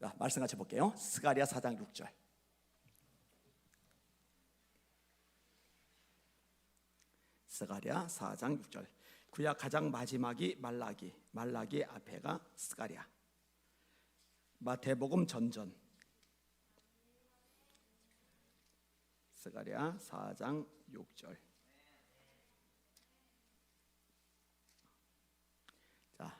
자, 말씀 같이 볼게요. 스가랴 4장 6절. 스가랴 4장 6절. 구약 가장 마지막이 말라기 앞에가 스가랴. 마태복음 전전. 스가랴 4장 6절. 자,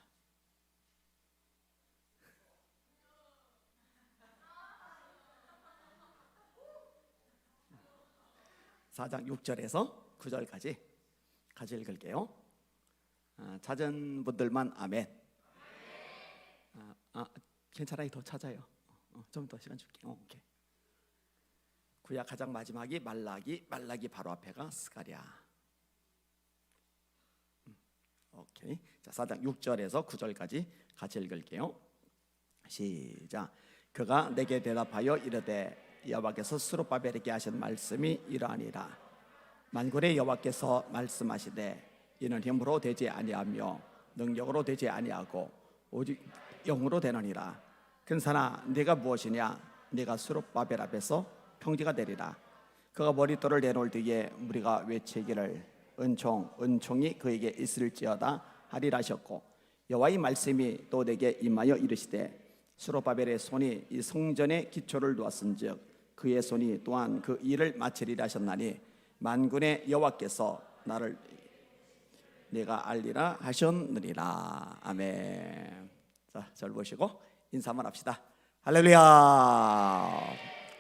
(4장 6절에서 9절까지) 같이 읽을게요. 찾은 분들만 아멘. 괜찮아요. 더 찾아요. 좀 더 시간 줄게요. 오케이. 구약 가장 마지막이 말라기 바로 앞에가 스가랴. 오케이. 자, 4장 6절에서 9절까지 같이 읽을게요. 시작. 그가 내게 대답하여 이르되 여호와께서 스룹바벨에게 하신 말씀이 이러하니라. 만군의 여호와께서 말씀하시되 이는 힘으로 되지 아니하며 능력으로 되지 아니하고 오직 영으로 되느니라. 근사나 네가 무엇이냐? 네가 스룹바벨 앞에서 평지가 되리라. 그가 머릿돌을 내놓을 뒤에 무리가 외치기를 은총이 그에게 있을지어다 하리라 하셨고, 여호와의 말씀이 또 내게 임하여 이르시되 스룹바벨의 손이 이 성전의 기초를 놓았은즉 그의 손이 또한 그 일을 마치리라 하셨나니 만군의 여호와께서 나를 내가 알리라 하셨느니라. 아멘. 자, 절 보시고 인사 한번 합시다. 할렐루야.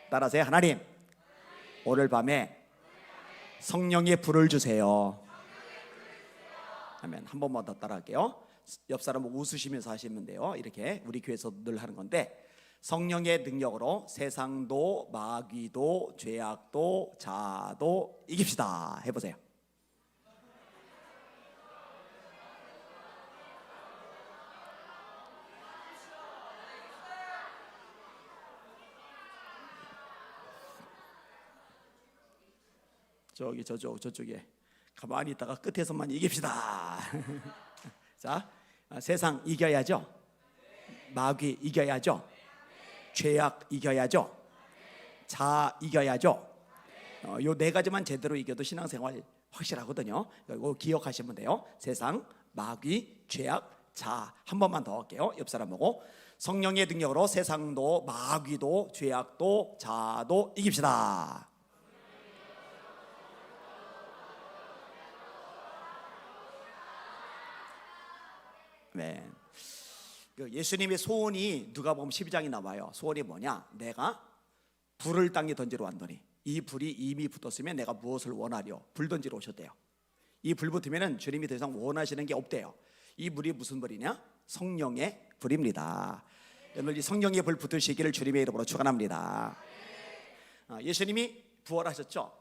따라하세요. 하나님, 오늘 밤에 성령의 불을 주세요. 아멘. 한 번만 더 따라할게요. 옆 사람 웃으시면서 하시면 돼요. 이렇게 우리 교회에서 늘 하는 건데, 성령의 능력으로 세상도 마귀도 죄악도 자도 이깁시다. 해보세요. 저기 저쪽에 가만히 있다가 끝에서만 이깁시다. 자, 세상 이겨야죠. 마귀 이겨야죠. 죄악 이겨야죠. 자 이겨야죠. 요 네 가지만 제대로 이겨도 신앙생활 확실하거든요. 이거 기억하시면 돼요. 세상, 마귀, 죄악, 자. 한 번만 더 할게요. 옆 사람 보고 성령의 능력으로 세상도 마귀도 죄악도 자도 이깁시다. 네. 예수님의 소원이 누가복음 12장에 나와요. 소원이 뭐냐? 내가 불을 땅에 던지러 왔더니 이 불이 이미 붙었으면 내가 무엇을 원하려? 불 던지러 오셨대요. 이 불 붙으면 주님이 더 이상 원하시는 게 없대요. 이 불이 무슨 불이냐? 성령의 불입니다. 여러분, 이 성령의 불 붙으시기를 주님의 이름으로 축원합니다. 예수님이 부활하셨죠.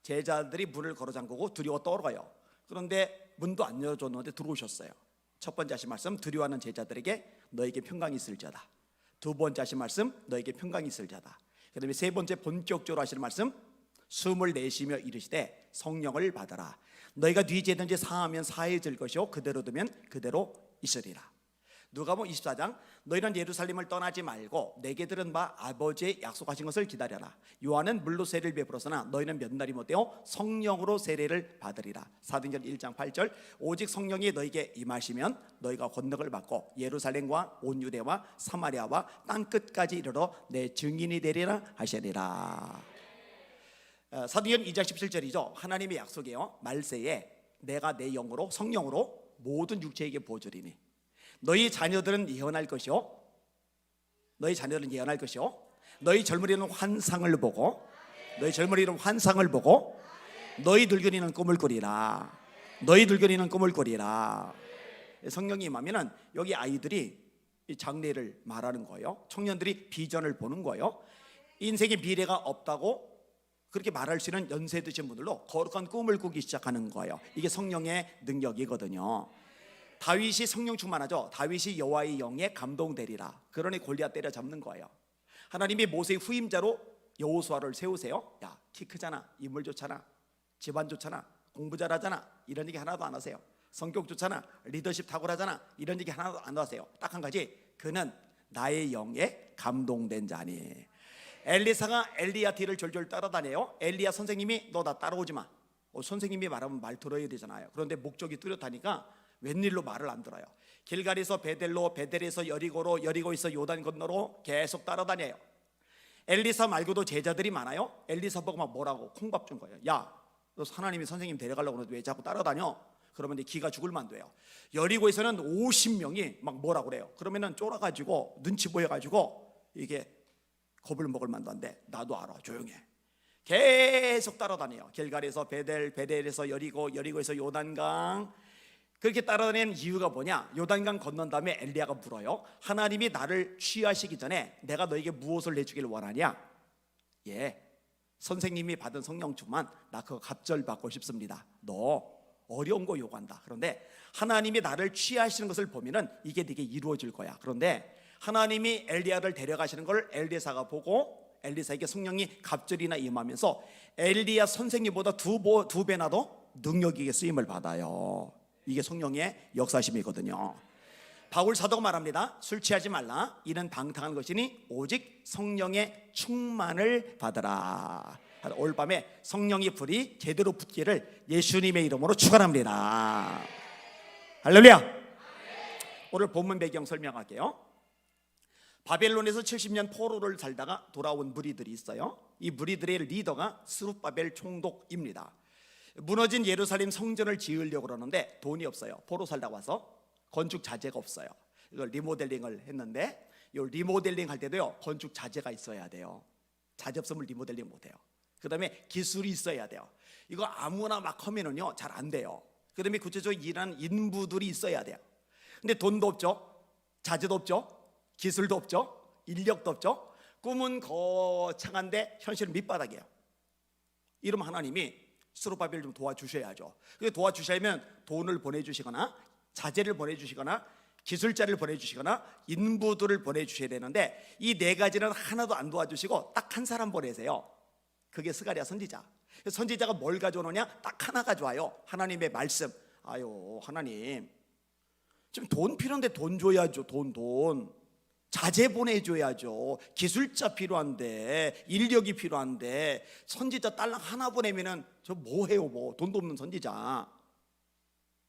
제자들이 문을 걸어 잠그고 두려워 떨어요. 그런데 문도 안 열어줬는데 들어오셨어요. 첫 번째 하신 말씀, 두려워하는 제자들에게 너에게 평강이 있을지어다. 두 번째 하신 말씀, 너에게 평강이 있을지어다. 그 다음에 세 번째 본격적으로 하시는 말씀, 숨을 내쉬며 이르시되 성령을 받아라. 너희가 네 죄든지 사하면 사해질 것이요 그대로 두면 그대로 있으리라. 누가복음 24장, 너희는 예루살렘을 떠나지 말고 내게 들은 바 아버지의 약속하신 것을 기다려라. 요한은 물로 세례를 베풀었으나 너희는 몇 날이 못되어 성령으로 세례를 받으리라. 사도행전 1장 8절, 오직 성령이 너희에게 임하시면 너희가 권능을 받고 예루살렘과 온 유대와 사마리아와 땅 끝까지 이르러 내 증인이 되리라 하시니라. 사도행전 2장 17절이죠. 하나님의 약속이에요. 말세에 내가 내 영으로 성령으로 모든 육체에게 보여주리니 너희 자녀들은 예언할 것이요, 너희 자녀들은 예언할 것이요, 너희 젊은이는 환상을 보고, 너희 젊은이는 환상을 보고, 너희 늙은이는 꿈을 꾸리라. 너희 늙은이는 꿈을 꾸리라. 성령이 임하면은 여기 아이들이 이 장래를 말하는 거예요. 청년들이 비전을 보는 거예요. 인생의 미래가 없다고 그렇게 말할 수 있는 연세 드신 분들로 거룩한 꿈을 꾸기 시작하는 거예요. 이게 성령의 능력이거든요. 다윗이 성령 충만하죠. 다윗이 여호와의 영에 감동되리라. 그러니 골리앗 때려잡는 거예요. 하나님이 모세의 후임자로 여호수아를 세우세요. 야, 키 크잖아, 인물 좋잖아, 집안 좋잖아, 공부 잘하잖아, 이런 얘기 하나도 안 하세요. 성격 좋잖아, 리더십 탁월하잖아, 이런 얘기 하나도 안 하세요. 딱 한 가지, 그는 나의 영에 감동된 자니. 엘리사가 엘리야 뒤를 졸졸 따라다녀요. 엘리야 선생님이 너 나 따라오지 마. 선생님이 말하면 말 들어야 되잖아요. 그런데 목적이 뚜렷하니까 웬일로 말을 안 들어요. 길갈에서 베델로, 베델에서 여리고로, 여리고에서 요단 건너로 계속 따라다녀요. 엘리사 말고도 제자들이 많아요. 엘리사 보고 막 뭐라고 콩밥 준 거예요. 야, 너 하나님이 선생님 데려가려고 그러는데 왜 자꾸 따라다녀? 그러면 이제 기가 죽을 만도예요. 여리고에서는 50명이 막 뭐라고 그래요. 그러면은 쫄아가지고 눈치 보여가지고 이게 겁을 먹을 만도 한데 나도 알아, 조용해. 계속 따라다녀요. 길갈에서 베델, 베델에서 여리고, 여리고에서 요단강. 그렇게 따라다니는 이유가 뭐냐? 요단강 건넌 다음에 엘리야가 물어요. 하나님이 나를 취하시기 전에 내가 너에게 무엇을 내주길 원하냐? 예, 선생님이 받은 성령 충만 나 그거 갑절받고 싶습니다. 너 어려운 거 요구한다. 그런데 하나님이 나를 취하시는 것을 보면은 이게 네게 이루어질 거야. 그런데 하나님이 엘리야를 데려가시는 걸 엘리사가 보고 엘리사에게 성령이 갑절이나 임하면서 엘리야 선생님보다 두 배나 더 능력 있게 쓰임을 받아요. 이게 성령의 역사심이거든요. 바울 사도가 말합니다. 술 취하지 말라. 이는 방탕한 것이니 오직 성령의 충만을 받으라. 올 밤에 성령의 불이 제대로 붙기를 예수님의 이름으로 축원합니다. 할렐루야. 오늘 본문 배경 설명할게요. 바벨론에서 70년 포로를 살다가 돌아온 무리들이 있어요. 이 무리들의 리더가 스룹바벨 총독입니다. 무너진 예루살렘 성전을 지으려고 그러는데 돈이 없어요. 포로 살다 와서 건축 자재가 없어요. 이걸 리모델링을 했는데 이 리모델링 할 때도요, 건축 자재가 있어야 돼요. 자재 없으면 리모델링 못 해요. 그 다음에 기술이 있어야 돼요. 이거 아무나 막 하면은요 잘 안 돼요. 그 다음에 구체적으로 일하는 인부들이 있어야 돼요. 근데 돈도 없죠, 자재도 없죠, 기술도 없죠, 인력도 없죠. 꿈은 거창한데 현실은 밑바닥이에요. 이러면 하나님이 스룹바벨 좀 도와주셔야죠. 그 도와주시려면 돈을 보내주시거나 자재를 보내주시거나 기술자를 보내주시거나 인부들을 보내주셔야 되는데 이 네 가지는 하나도 안 도와주시고 딱 한 사람 보내세요. 그게 스가랴 선지자. 선지자가 뭘 가져오느냐? 딱 하나 가져와요. 하나님의 말씀. 아유 하나님, 지금 돈 필요한데 돈 줘야죠. 돈 자재 보내줘야죠. 기술자 필요한데, 인력이 필요한데, 선지자 딸랑 하나 보내면은 저 뭐해요? 뭐 돈도 없는 선지자.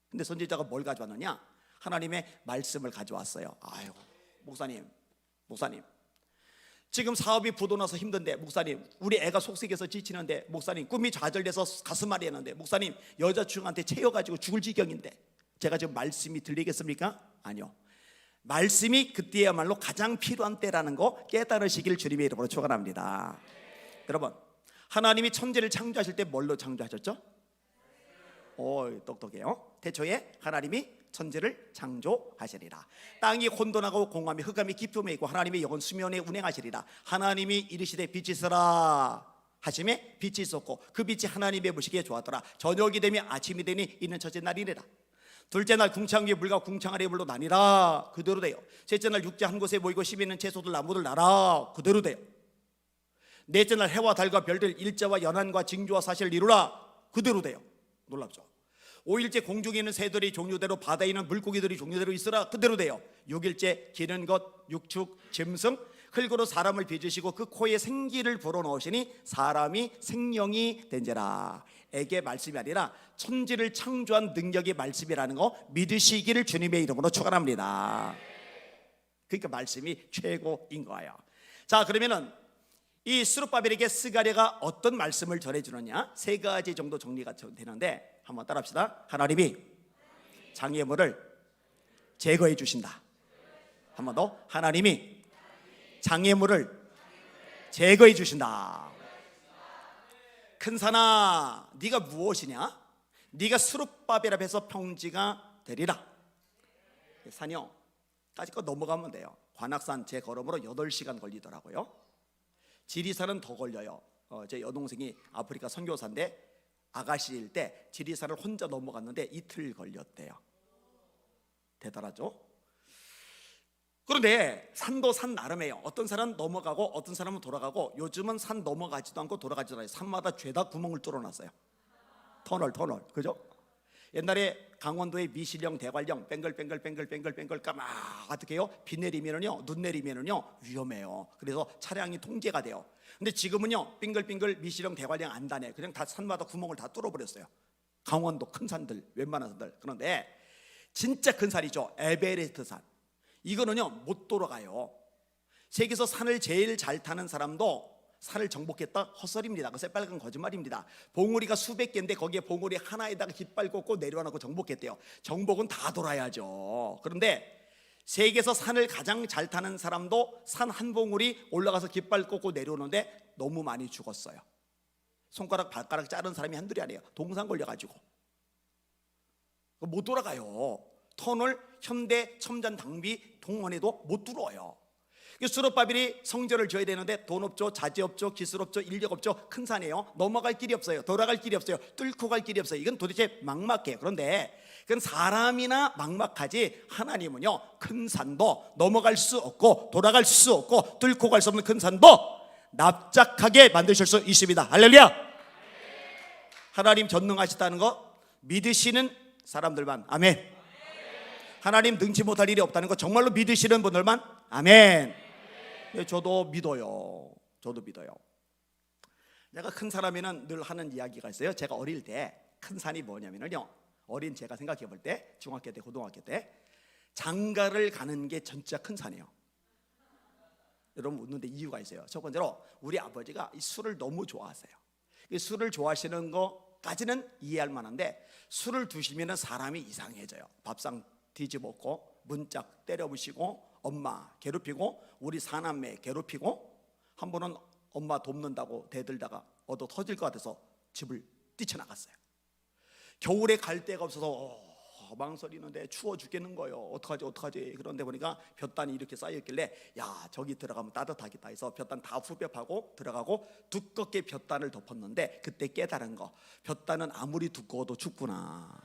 근데 선지자가 뭘 가져왔느냐? 하나님의 말씀을 가져왔어요. 아유 목사님 지금 사업이 부도나서 힘든데, 목사님 우리 애가 속색에서 지치는데, 목사님 꿈이 좌절돼서 가슴앓이 했는데, 목사님 여자친구한테 채여가지고 죽을 지경인데, 제가 지금 말씀이 들리겠습니까? 아니요. 말씀이 그때야말로 가장 필요한 때라는 거 깨달으시길 주님의 이름으로 축원합니다. 여러분, 하나님이 천지를 창조하실 때 뭘로 창조하셨죠? 똑똑해요. 태초에 하나님이 천지를 창조하시리라. 땅이 혼돈하고 공함이 흑암이 깊음에 있고 하나님의 영은 수면에 운행하시리라. 하나님이 이르시되 빛이 있으라 하심에 빛이 있었고 그 빛이 하나님의 보시기에 좋았더라. 저녁이 되면 아침이 되니 있는 첫째 날이니라. 둘째 날 궁창 위에 물과 궁창 아래에 물로 나뉘라. 그대로 돼요. 셋째 날 육지 한 곳에 모이고 씨 있는 채소들 나무들 나라. 그대로 돼요. 넷째 날 해와 달과 별들 일자와 연한과 징조와 사실을 이루라. 그대로 돼요. 놀랍죠. 5일째 공중에 있는 새들이 종류대로 바다에 있는 물고기들이 종류대로 있으라. 그대로 돼요. 6일째 기는 것 육축 짐승 흙으로 사람을 빚으시고 그 코에 생기를 불어넣으시니 사람이 생명이 된지라. 에게 말씀이 아니라 천지를 창조한 능력의 말씀이라는 거 믿으시기를 주님의 이름으로 축원합니다. 그러니까 말씀이 최고인 거예요. 자, 그러면은 이 스룹바벨에게 스가랴가 어떤 말씀을 전해주느냐, 세 가지 정도 정리가 되는데 한번 따라합시다. 하나님이 장애물을 제거해 주신다. 한 번 더. 하나님이 장애물을 제거해 주신다. 큰 산아 네가 무엇이냐? 네가 스룹바벨 앞에서 평지가 되리라. 산이요, 까짓거 넘어가면 돼요. 관악산 제 걸음으로 8시간 걸리더라고요. 지리산은 더 걸려요. 제 여동생이 아프리카 선교사인데 아가씨일 때 지리산을 혼자 넘어갔는데 이틀 걸렸대요. 대단하죠? 그런데 산도 산 나름이에요. 어떤 사람은 넘어가고 어떤 사람은 돌아가고, 요즘은 산 넘어가지도 않고 돌아가지도 않아요. 산마다 죄다 구멍을 뚫어놨어요. 터널, 그죠? 옛날에 강원도의 미실령, 대관령 뱅글뱅글 까마득해요. 비 내리면은요, 눈 내리면은요 위험해요. 그래서 차량이 통제가 돼요. 근데 지금은요 빙글빙글 미실령, 대관령 안 다녀요. 그냥 다 산마다 구멍을 다 뚫어버렸어요. 강원도 큰 산들, 웬만한 산들. 그런데 진짜 큰 산이죠, 에베레스트 산. 이거는요 못 돌아가요. 세계에서 산을 제일 잘 타는 사람도 산을 정복했다? 헛소리입니다. 그 새빨간 거짓말입니다. 봉우리가 수백 개인데 거기에 봉우리 하나에다가 깃발 꽂고 내려놓고 정복했대요. 정복은 다 돌아야죠. 그런데 세계에서 산을 가장 잘 타는 사람도 산 한 봉우리 올라가서 깃발 꽂고 내려오는데 너무 많이 죽었어요. 손가락 발가락 자른 사람이 한둘이 아니에요. 동상 걸려가지고 못 돌아가요. 터널 현대 첨단 장비 동원해도 못 들어와요. 수르바벨이 성전을 지어야 되는데 돈 없죠, 자재 없죠, 기술 없죠, 인력 없죠. 큰 산이에요. 넘어갈 길이 없어요. 돌아갈 길이 없어요. 뚫고 갈 길이 없어요. 이건 도대체 막막해요. 그런데 그건 사람이나 막막하지, 하나님은요 큰 산도 넘어갈 수 없고 돌아갈 수 없고 뚫고 갈 수 없는 큰 산도 납작하게 만드실 수 있습니다. 할렐루야. 하나님 전능하시다는 거 믿으시는 사람들만 아멘. 하나님 능치 못할 일이 없다는 거 정말로 믿으시는 분들만 아멘. 저도 믿어요. 저도 믿어요. 내가 큰 사람이면 늘 하는 이야기가 있어요. 제가 어릴 때 큰 산이 뭐냐면요, 어린 제가 생각해 볼 때 중학교 때 고등학교 때 장가를 가는 게 진짜 큰 산이에요. 여러분 웃는데 이유가 있어요. 첫 번째로 우리 아버지가 이 술을 너무 좋아하세요. 이 술을 좋아하시는 것까지는 이해할 만한데 술을 두시면 사람이 이상해져요. 밥상 뒤집었고 문짝 때려부시고 엄마 괴롭히고 우리 사남매 괴롭히고 한 번은 엄마 돕는다고 대들다가 얻어 터질 것 같아서 집을 뛰쳐나갔어요. 겨울에 갈 데가 없어서 망설이는데 추워 죽겠는 거예요. 어떡하지. 그런데 보니까 볕단이 이렇게 쌓여있길래 야 저기 들어가면 따뜻하겠다 해서 볕단 다 후벼파고 들어가고 두껍게 볕단을 덮었는데 그때 깨달은 거, 볕단은 아무리 두꺼워도 춥구나.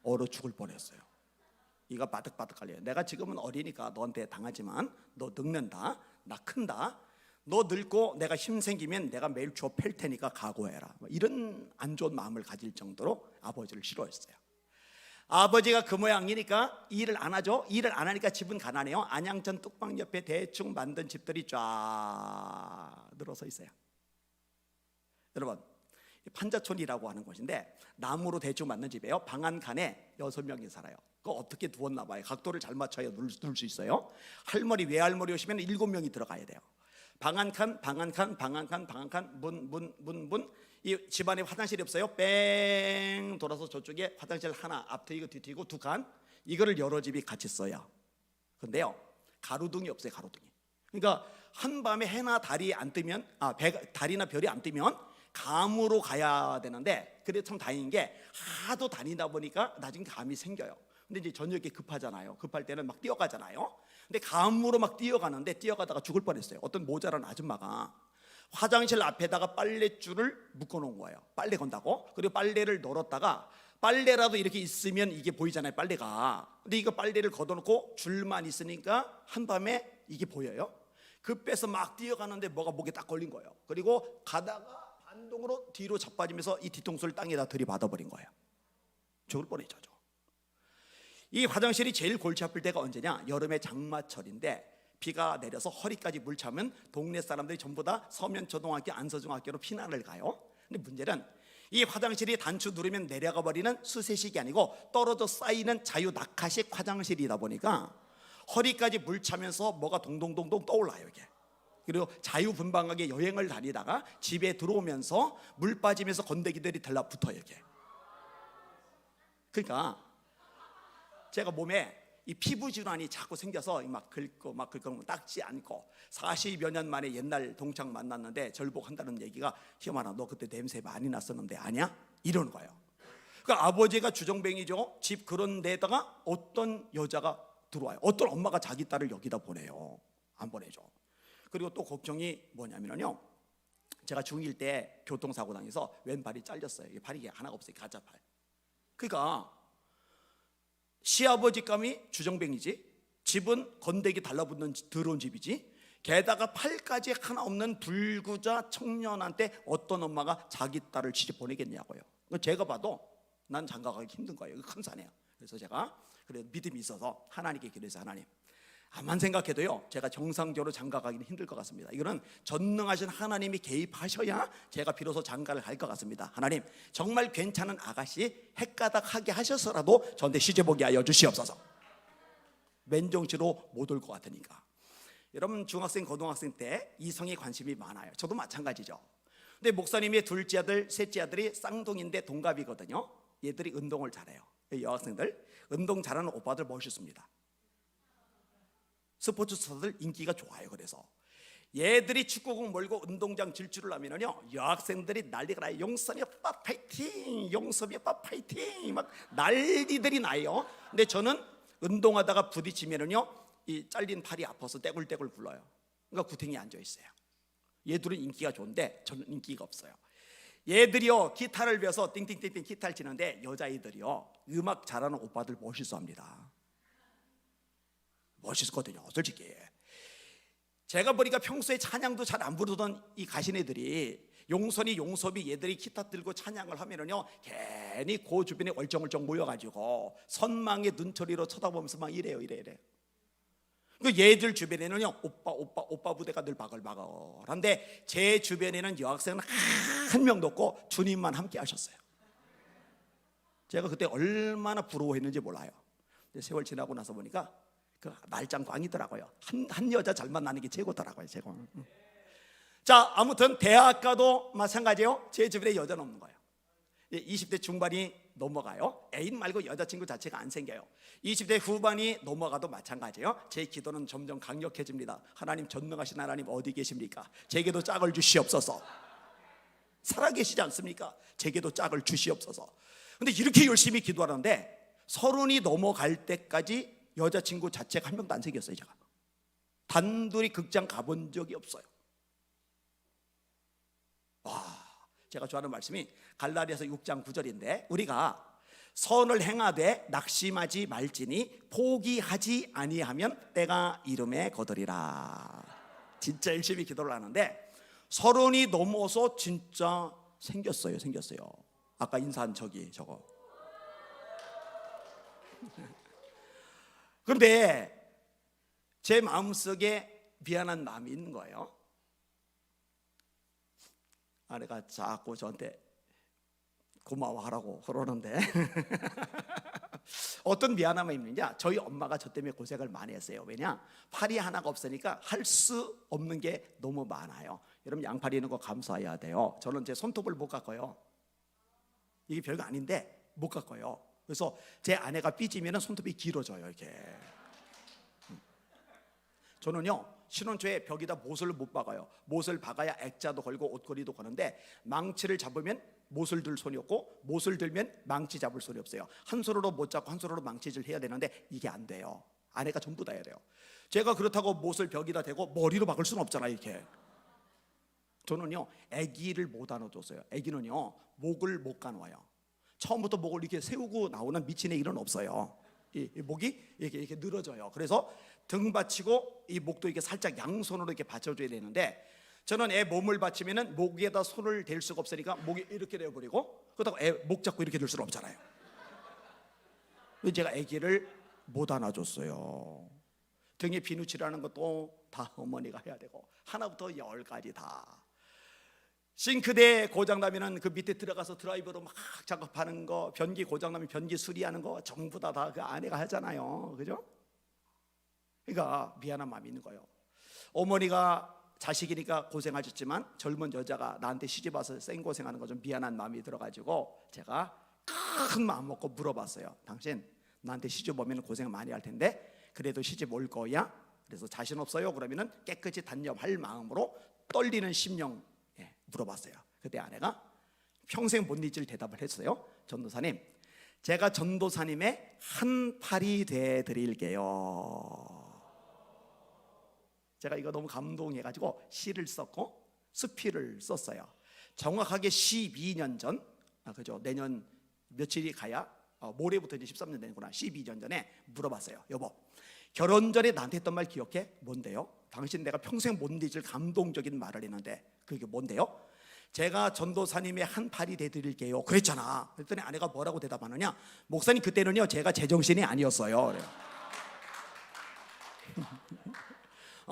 얼어 죽을 뻔했어요. 이가 바득바득 갈려요. 내가 지금은 어리니까 너한테 당하지만 너 늙는다, 나 큰다, 너 늙고 내가 힘 생기면 내가 매일 주워 팰 테니까 각오해라. 이런 안 좋은 마음을 가질 정도로 아버지를 싫어했어요. 아버지가 그 모양이니까 일을 안 하죠. 일을 안 하니까 집은 가난해요. 안양천 뚝방 옆에 대충 만든 집들이 쫙 늘어서 있어요. 여러분 판자촌이라고 하는 곳인데 나무로 대충 만든 집이에요. 방 한 칸에 6명이 살아요. 그거 어떻게 두었나 봐요. 각도를 잘 맞춰야 누울 수 있어요. 할머니 외할머니 오시면 7명이 들어가야 돼요. 방 한 칸, 문. 이 집안에 화장실이 없어요. 뺑 돌아서 저쪽에 화장실 하나, 앞트이고 뒤트이고 2칸. 이거를 여러 집이 같이 써요. 근데요 가로등이 없어요. 가로등이. 그러니까 한밤에 해나 달이 안 뜨면 달이나 별이 안 뜨면 감으로 가야 되는데, 그래 참 다행인 게 하도 다니다 보니까 나중에 감이 생겨요. 근데 이제 저녁에 급하잖아요. 급할 때는 막 뛰어가잖아요. 근데 감으로 막 뛰어가는데 뛰어가다가 죽을 뻔했어요. 어떤 모자란 아줌마가 화장실 앞에다가 빨랫줄을 묶어놓은 거예요. 빨래 건다고. 그리고 빨래를 널었다가 빨래라도 이렇게 있으면 이게 보이잖아요, 빨래가. 근데 이거 빨래를 걷어놓고 줄만 있으니까 한밤에 이게 보여요. 급해서 막 뛰어가는데 뭐가 목에 딱 걸린 거예요. 그리고 가다가 반동으로 뒤로 자빠지면서 이 뒤통수를 땅에다 들이받아버린 거예요. 죽을 뻔했죠. 이 화장실이 제일 골치 아플 때가 언제냐? 여름에 장마철인데 비가 내려서 허리까지 물 차면 동네 사람들이 전부 다 서면초등학교, 안서중학교로 피난을 가요. 근데 문제는 이 화장실이 단추 누르면 내려가 버리는 수세식이 아니고 떨어져 쌓이는 자유낙하식 화장실이다 보니까 허리까지 물 차면서 뭐가 동동동동 떠올라요 이게. 그리고 자유분방하게 여행을 다니다가 집에 들어오면서 물 빠지면서 건더기들이 달라붙어요 이게. 그러니까 제가 몸에 이 피부 질환이 자꾸 생겨서 막 긁고 닦지 않고 40여 년 만에 옛날 동창 만났는데 절복한다는 얘기가 희엄아 너 그때 냄새 많이 났었는데 아냐? 이러는 거예요. 그러니까 아버지가 주정뱅이죠. 집 그런 데다가 어떤 여자가 들어와요. 어떤 엄마가 자기 딸을 여기다 보내요. 안 보내죠. 그리고 또 걱정이 뭐냐면요, 제가 중1 때 교통사고 당해서 왼발이 잘렸어요. 발이 하나가 없어요. 가짜팔. 그러니까 시아버지감이 주정뱅이지, 집은 건더기 달라붙는 더러운 집이지, 게다가 팔까지 하나 없는 불구자 청년한테 어떤 엄마가 자기 딸을 시집 보내겠냐고요. 제가 봐도 난 장가가기 힘든 거예요. 큰 산이에요. 그래서 제가 그래도 믿음이 있어서 하나님께 기도해서 하나님, 암만 생각해도요 제가 정상적으로 장가가기는 힘들 것 같습니다. 이거는 전능하신 하나님이 개입하셔야 제가 비로소 장가를 갈 것 같습니다. 하나님, 정말 괜찮은 아가씨 헷가닥하게 하셔서라도 저한테 시집오게 하여 주시옵소서. 맨정신으로 못 올 것 같으니까. 여러분, 중학생 고등학생 때 이성에 관심이 많아요. 저도 마찬가지죠. 근데 목사님의 둘째 아들 셋째 아들이 쌍둥이인데 동갑이거든요. 얘들이 운동을 잘해요. 여학생들 운동 잘하는 오빠들 멋있습니다. 스포츠 스타들 인기가 좋아요. 그래서 얘들이 축구공 몰고 운동장 질주를 하면요 여학생들이 난리가 나요. 용섭이 오빠 파이팅, 용섭이 오빠 파이팅 막 난리들이 나요. 근데 저는 운동하다가 부딪히면요 이 잘린 팔이 아파서 떼굴떼굴 굴러요. 그러니까 구탱이에 앉아 있어요. 얘들은 인기가 좋은데 저는 인기가 없어요. 얘들이요 기타를 배워서 띵띵띵띵 기타를 치는데 여자애들이요 음악 잘하는 오빠들 멋있어합니다. 멋있거든요. 솔직히 제가 보니까 평소에 찬양도 잘 안 부르던 이 가신애들이 용선이 용섭이 얘들이 기타 들고 찬양을 하면은요 괜히 그 주변에 얼쩡얼쩡 모여가지고 선망의 눈초리로 쳐다보면서 막 이래요. 그 얘들 주변에는요 오빠 부대가 늘 바글바글한데 제 주변에는 여학생은 한 명도 없고 주님만 함께 하셨어요. 제가 그때 얼마나 부러워했는지 몰라요. 근데 세월 지나고 나서 보니까 그 말짱 꽝이더라고요. 한 여자 잘 만나는 게 최고더라고요. 제가. 자, 아무튼 대학가도 마찬가지예요. 제 주변에 여자는 없는 거예요. 20대 중반이 넘어가요. 애인 말고 여자친구 자체가 안 생겨요. 20대 후반이 넘어가도 마찬가지예요. 제 기도는 점점 강력해집니다. 하나님, 전능하신 하나님 어디 계십니까? 제게도 짝을 주시옵소서. 살아계시지 않습니까? 제게도 짝을 주시옵소서. 근데 이렇게 열심히 기도하는데 30이 넘어갈 때까지 여자친구 자체가 한 명도 안 생겼어요. 제가 단둘이 극장 가본 적이 없어요. 제가 좋아하는 말씀이 갈라디아서 6장 9절인데 우리가 선을 행하되 낙심하지 말지니 포기하지 아니하면 때가 이름에 거두리라. 진짜 열심히 기도를 하는데 30이 넘어서 진짜 생겼어요. 아까 인사한 저거. 그런데 제 마음속에 미안한 마음이 있는 거예요. 아내가 자꾸 저한테 고마워하라고 그러는데 어떤 미안함이 있느냐, 저희 엄마가 저 때문에 고생을 많이 했어요. 왜냐, 팔이 하나가 없으니까 할 수 없는 게 너무 많아요. 여러분, 양팔이 있는 거 감사해야 돼요. 저는 제 손톱을 못 깎아요. 이게 별거 아닌데 못 깎아요. 그래서 제 아내가 삐지면 손톱이 길어져요. 이렇게. 저는요 신혼 초에 벽에다 못을 못 박아요. 못을 박아야 액자도 걸고 옷걸이도 거는데 망치를 잡으면 못을 들 손이 없고 못을 들면 망치 잡을 손이 없어요. 한 손으로 못 잡고 한 손으로 망치질 해야 되는데 이게 안 돼요. 아내가 전부 다 해야 돼요. 제가 그렇다고 못을 벽에다 대고 머리로 박을 수는 없잖아요. 이렇게. 저는요 아기를 못 안아줬어요. 아기는요 목을 못 가누어요. 처음부터 목을 이렇게 세우고 나오는 미친 애기는 없어요. 이 목이 이렇게 늘어져요. 그래서 등 받치고 이 목도 이렇게 살짝 양손으로 이렇게 받쳐줘야 되는데 저는 애 몸을 받치면은 목에다 손을 댈 수가 없으니까 목이 이렇게 되어버리고 그렇다고 애 목 잡고 이렇게 들 수는 없잖아요. 제가 아기를 못 안아줬어요. 등에 비누칠하는 것도 다 어머니가 해야 되고 하나부터 10까지 다. 싱크대 고장나면은 그 밑에 들어가서 드라이버로 막 작업하는 거, 변기 고장나면 변기 수리하는 거 전부 다 그 아내가 하잖아요. 그죠? 그러니까 미안한 마음이 있는 거예요. 어머니가 자식이니까 고생하셨지만 젊은 여자가 나한테 시집 와서 생고생하는 거 좀 미안한 마음이 들어가지고 제가 큰 마음 먹고 물어봤어요. 당신 나한테 시집 오면 고생 많이 할 텐데 그래도 시집 올 거야? 그래서 자신 없어요? 그러면은 깨끗이 단념할 마음으로 떨리는 심령 물어봤어요. 그때 아내가 평생 못 잊을 대답을 했어요. 전도사님, 제가 전도사님의 한 팔이 돼 드릴게요. 제가 이거 너무 감동해가지고 시를 썼고 수필을 썼어요. 정확하게 12년 전, 그죠? 내년 며칠이 가야 모레부터 이제 13년 되는구나. 12년 전에 물어봤어요. 여보, 결혼 전에 나한테 했던 말 기억해? 뭔데요? 당신 내가 평생 못 잊을 감동적인 말을 했는데 그게 뭔데요? 제가 전도사님의 한 팔이 되드릴게요 그랬잖아. 그랬더니 아내가 뭐라고 대답하느냐, 목사님 그때는요 제가 제정신이 아니었어요. 그래요.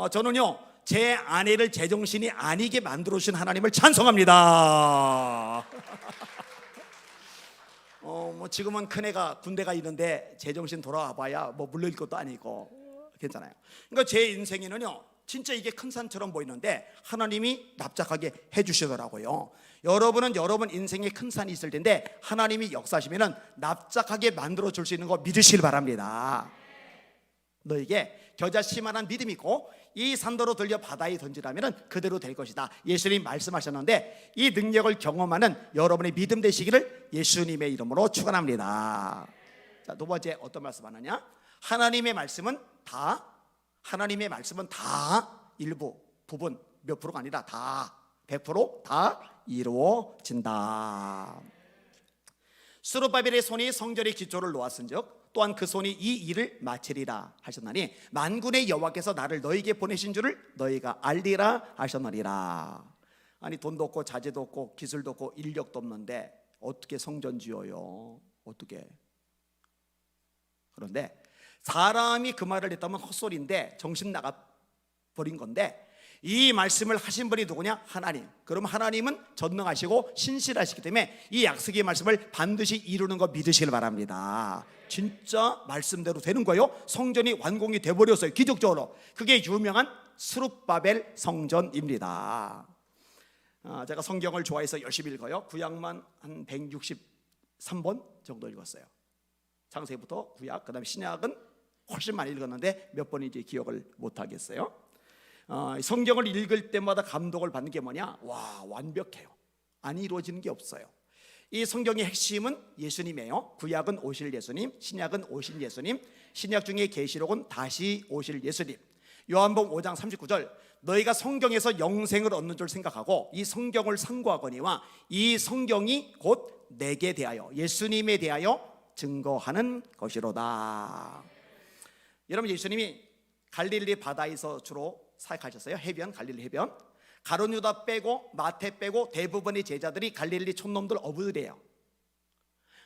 저는요 제 아내를 제정신이 아니게 만들어 주신 하나님을 찬송합니다. 뭐 지금은 큰애가 군대가 있는데 제정신 돌아와 봐야 뭐 물릴 것도 아니고 괜찮아요. 그러니까 제 인생에는요 진짜 이게 큰 산처럼 보이는데 하나님이 납작하게 해주시더라고요. 여러분은 여러분 인생에 큰 산이 있을 텐데 하나님이 역사하시면 납작하게 만들어 줄 수 있는 거 믿으시길 바랍니다. 너에게 겨자씨만한 믿음이 있고 이 산도로 들려 바다에 던지라면 그대로 될 것이다. 예수님 말씀하셨는데 이 능력을 경험하는 여러분의 믿음 되시기를 예수님의 이름으로 축원합니다. 자, 두 번째 어떤 말씀 하느냐, 하나님의 말씀은 다 일부 부분 몇 프로가 아니라 다 100% 다 이루어진다. 스룹바벨의 손이 성전의 기초를 놓았은즉 또한 그 손이 이 일을 마치리라 하셨나니 만군의 여호와께서 나를 너에게 보내신 줄을 너희가 알리라 하셨느니라. 아니 돈도 없고 자재도 없고 기술도 없고 인력도 없는데 어떻게 성전 지어요? 어떻게? 그런데 사람이 그 말을 했다면 헛소리인데 정신 나가 버린 건데 이 말씀을 하신 분이 누구냐? 하나님. 그럼 하나님은 전능하시고 신실하시기 때문에 이 약속의 말씀을 반드시 이루는 거 믿으시길 바랍니다. 진짜 말씀대로 되는 거예요. 성전이 완공이 돼버렸어요, 기적적으로. 그게 유명한 스룹바벨 성전입니다. 제가 성경을 좋아해서 열심히 읽어요. 구약만 한 163번 정도 읽었어요. 창세기부터 구약, 그 다음에 신약은 훨씬 많이 읽었는데 몇 번인지 기억을 못하겠어요. 성경을 읽을 때마다 감동을 받는 게 뭐냐? 와, 완벽해요. 안 이루어지는 게 없어요. 이 성경의 핵심은 예수님이에요. 구약은 오실 예수님, 신약은 오신 예수님, 신약 중에 계시록은 다시 오실 예수님. 요한복음 5장 39절, 너희가 성경에서 영생을 얻는 줄 생각하고 이 성경을 상고하거니와 이 성경이 곧 내게 대하여, 예수님에 대하여 증거하는 것이로다. 여러분, 예수님이 갈릴리 바다에서 주로 사역하셨어요. 해변, 갈릴리 해변. 가룟 유다 빼고 마태 빼고 대부분의 제자들이 갈릴리 촌놈들 어부들이에요.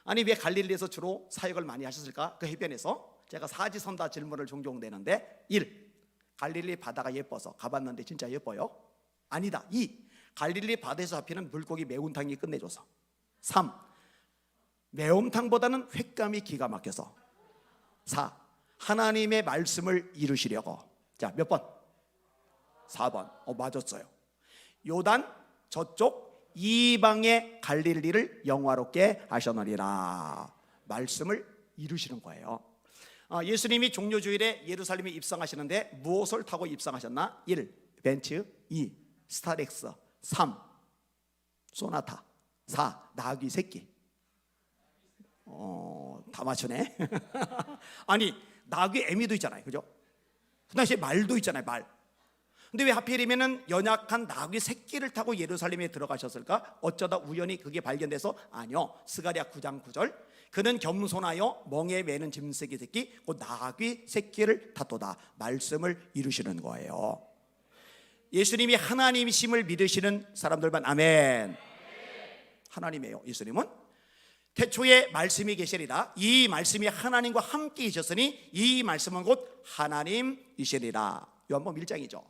아니 왜 갈릴리에서 주로 사역을 많이 하셨을까? 그 해변에서. 제가 사지선다 질문을 종종 내는데 1. 갈릴리 바다가 예뻐서 가봤는데 진짜 예뻐요? 아니다. 2. 갈릴리 바다에서 잡히는 물고기 매운탕이 끝내줘서. 3. 매운탕보다는 횟감이 기가 막혀서. 4. 하나님의 말씀을 이루시려고. 자, 몇 번? 4번. 맞았어요. 요단 저쪽 이방의 갈릴리를 영화롭게 하셨느니라. 말씀을 이루시는 거예요. 예수님이 종료주일에 예루살렘에 입성하시는데 무엇을 타고 입성하셨나? 1. 벤츠. 2. 스타렉스. 3. 소나타. 4. 나귀 새끼. 다 맞추네. 아니 나귀 애미도 있잖아요, 그죠? 그 당시에 말도 있잖아요, 말. 근데 왜 하필이면은 연약한 나귀 새끼를 타고 예루살렘에 들어가셨을까? 어쩌다 우연히 그게 발견돼서? 아니요. 스가랴 9장 9절, 그는 겸손하여 멍에 매는 짐승의 새끼 곧 나귀 새끼를 탔도다. 말씀을 이루시는 거예요. 예수님이 하나님이심을 믿으시는 사람들만 아멘. 하나님이에요. 예수님은 태초에 말씀이 계시리라. 이 말씀이 하나님과 함께 계셨으니 이 말씀은 곧 하나님이시리라. 요한복음 1장이죠.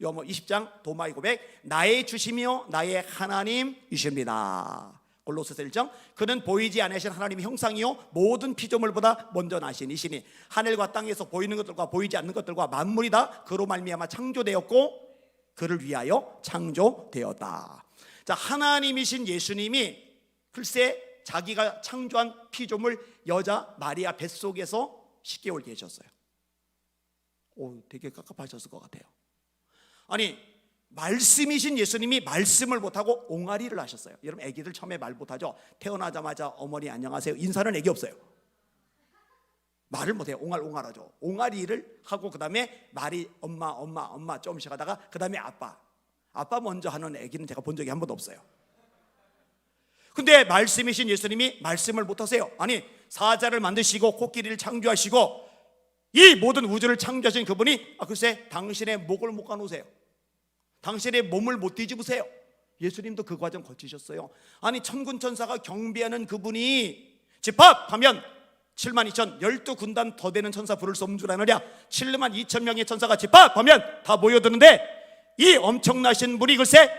요한복음 20장 도마의 고백, 나의 주시며 나의 하나님이십니다. 골로새서 1장, 그는 보이지 아니하신 하나님의 형상이요 모든 피조물보다 먼저 나신 이시니 하늘과 땅에서 보이는 것들과 보이지 않는 것들과 만물이 다 그로 말미암아 창조되었고 그를 위하여 창조되었다. 자, 하나님이신 예수님이 글쎄 자기가 창조한 피조물 여자 마리아 뱃속에서 10개월 계셨어요. 되게 깝깝하셨을 것 같아요. 아니 말씀이신 예수님이 말씀을 못하고 옹알이를 하셨어요. 여러분 애기들 처음에 말 못하죠? 태어나자마자 어머니 안녕하세요 인사는 애기 없어요. 말을 못해요. 옹알하죠. 옹알이를 하고 그 다음에 말이 엄마 조금씩 하다가 그 다음에 아빠 먼저 하는 애기는 제가 본 적이 한 번도 없어요. 근데 말씀이신 예수님이 말씀을 못하세요. 아니 사자를 만드시고 코끼리를 창조하시고 이 모든 우주를 창조하신 그분이 글쎄 당신의 목을 못 가누세요. 당신의 몸을 못 뒤집으세요. 예수님도 그 과정 거치셨어요. 아니 천군 천사가 경비하는 그분이 집합하면 7만 2천 12군단 더 되는 천사 부를 수 없는 줄 아느냐. 7만 2천 명의 천사가 집합하면 다 모여드는데 이 엄청나신 분이 글쎄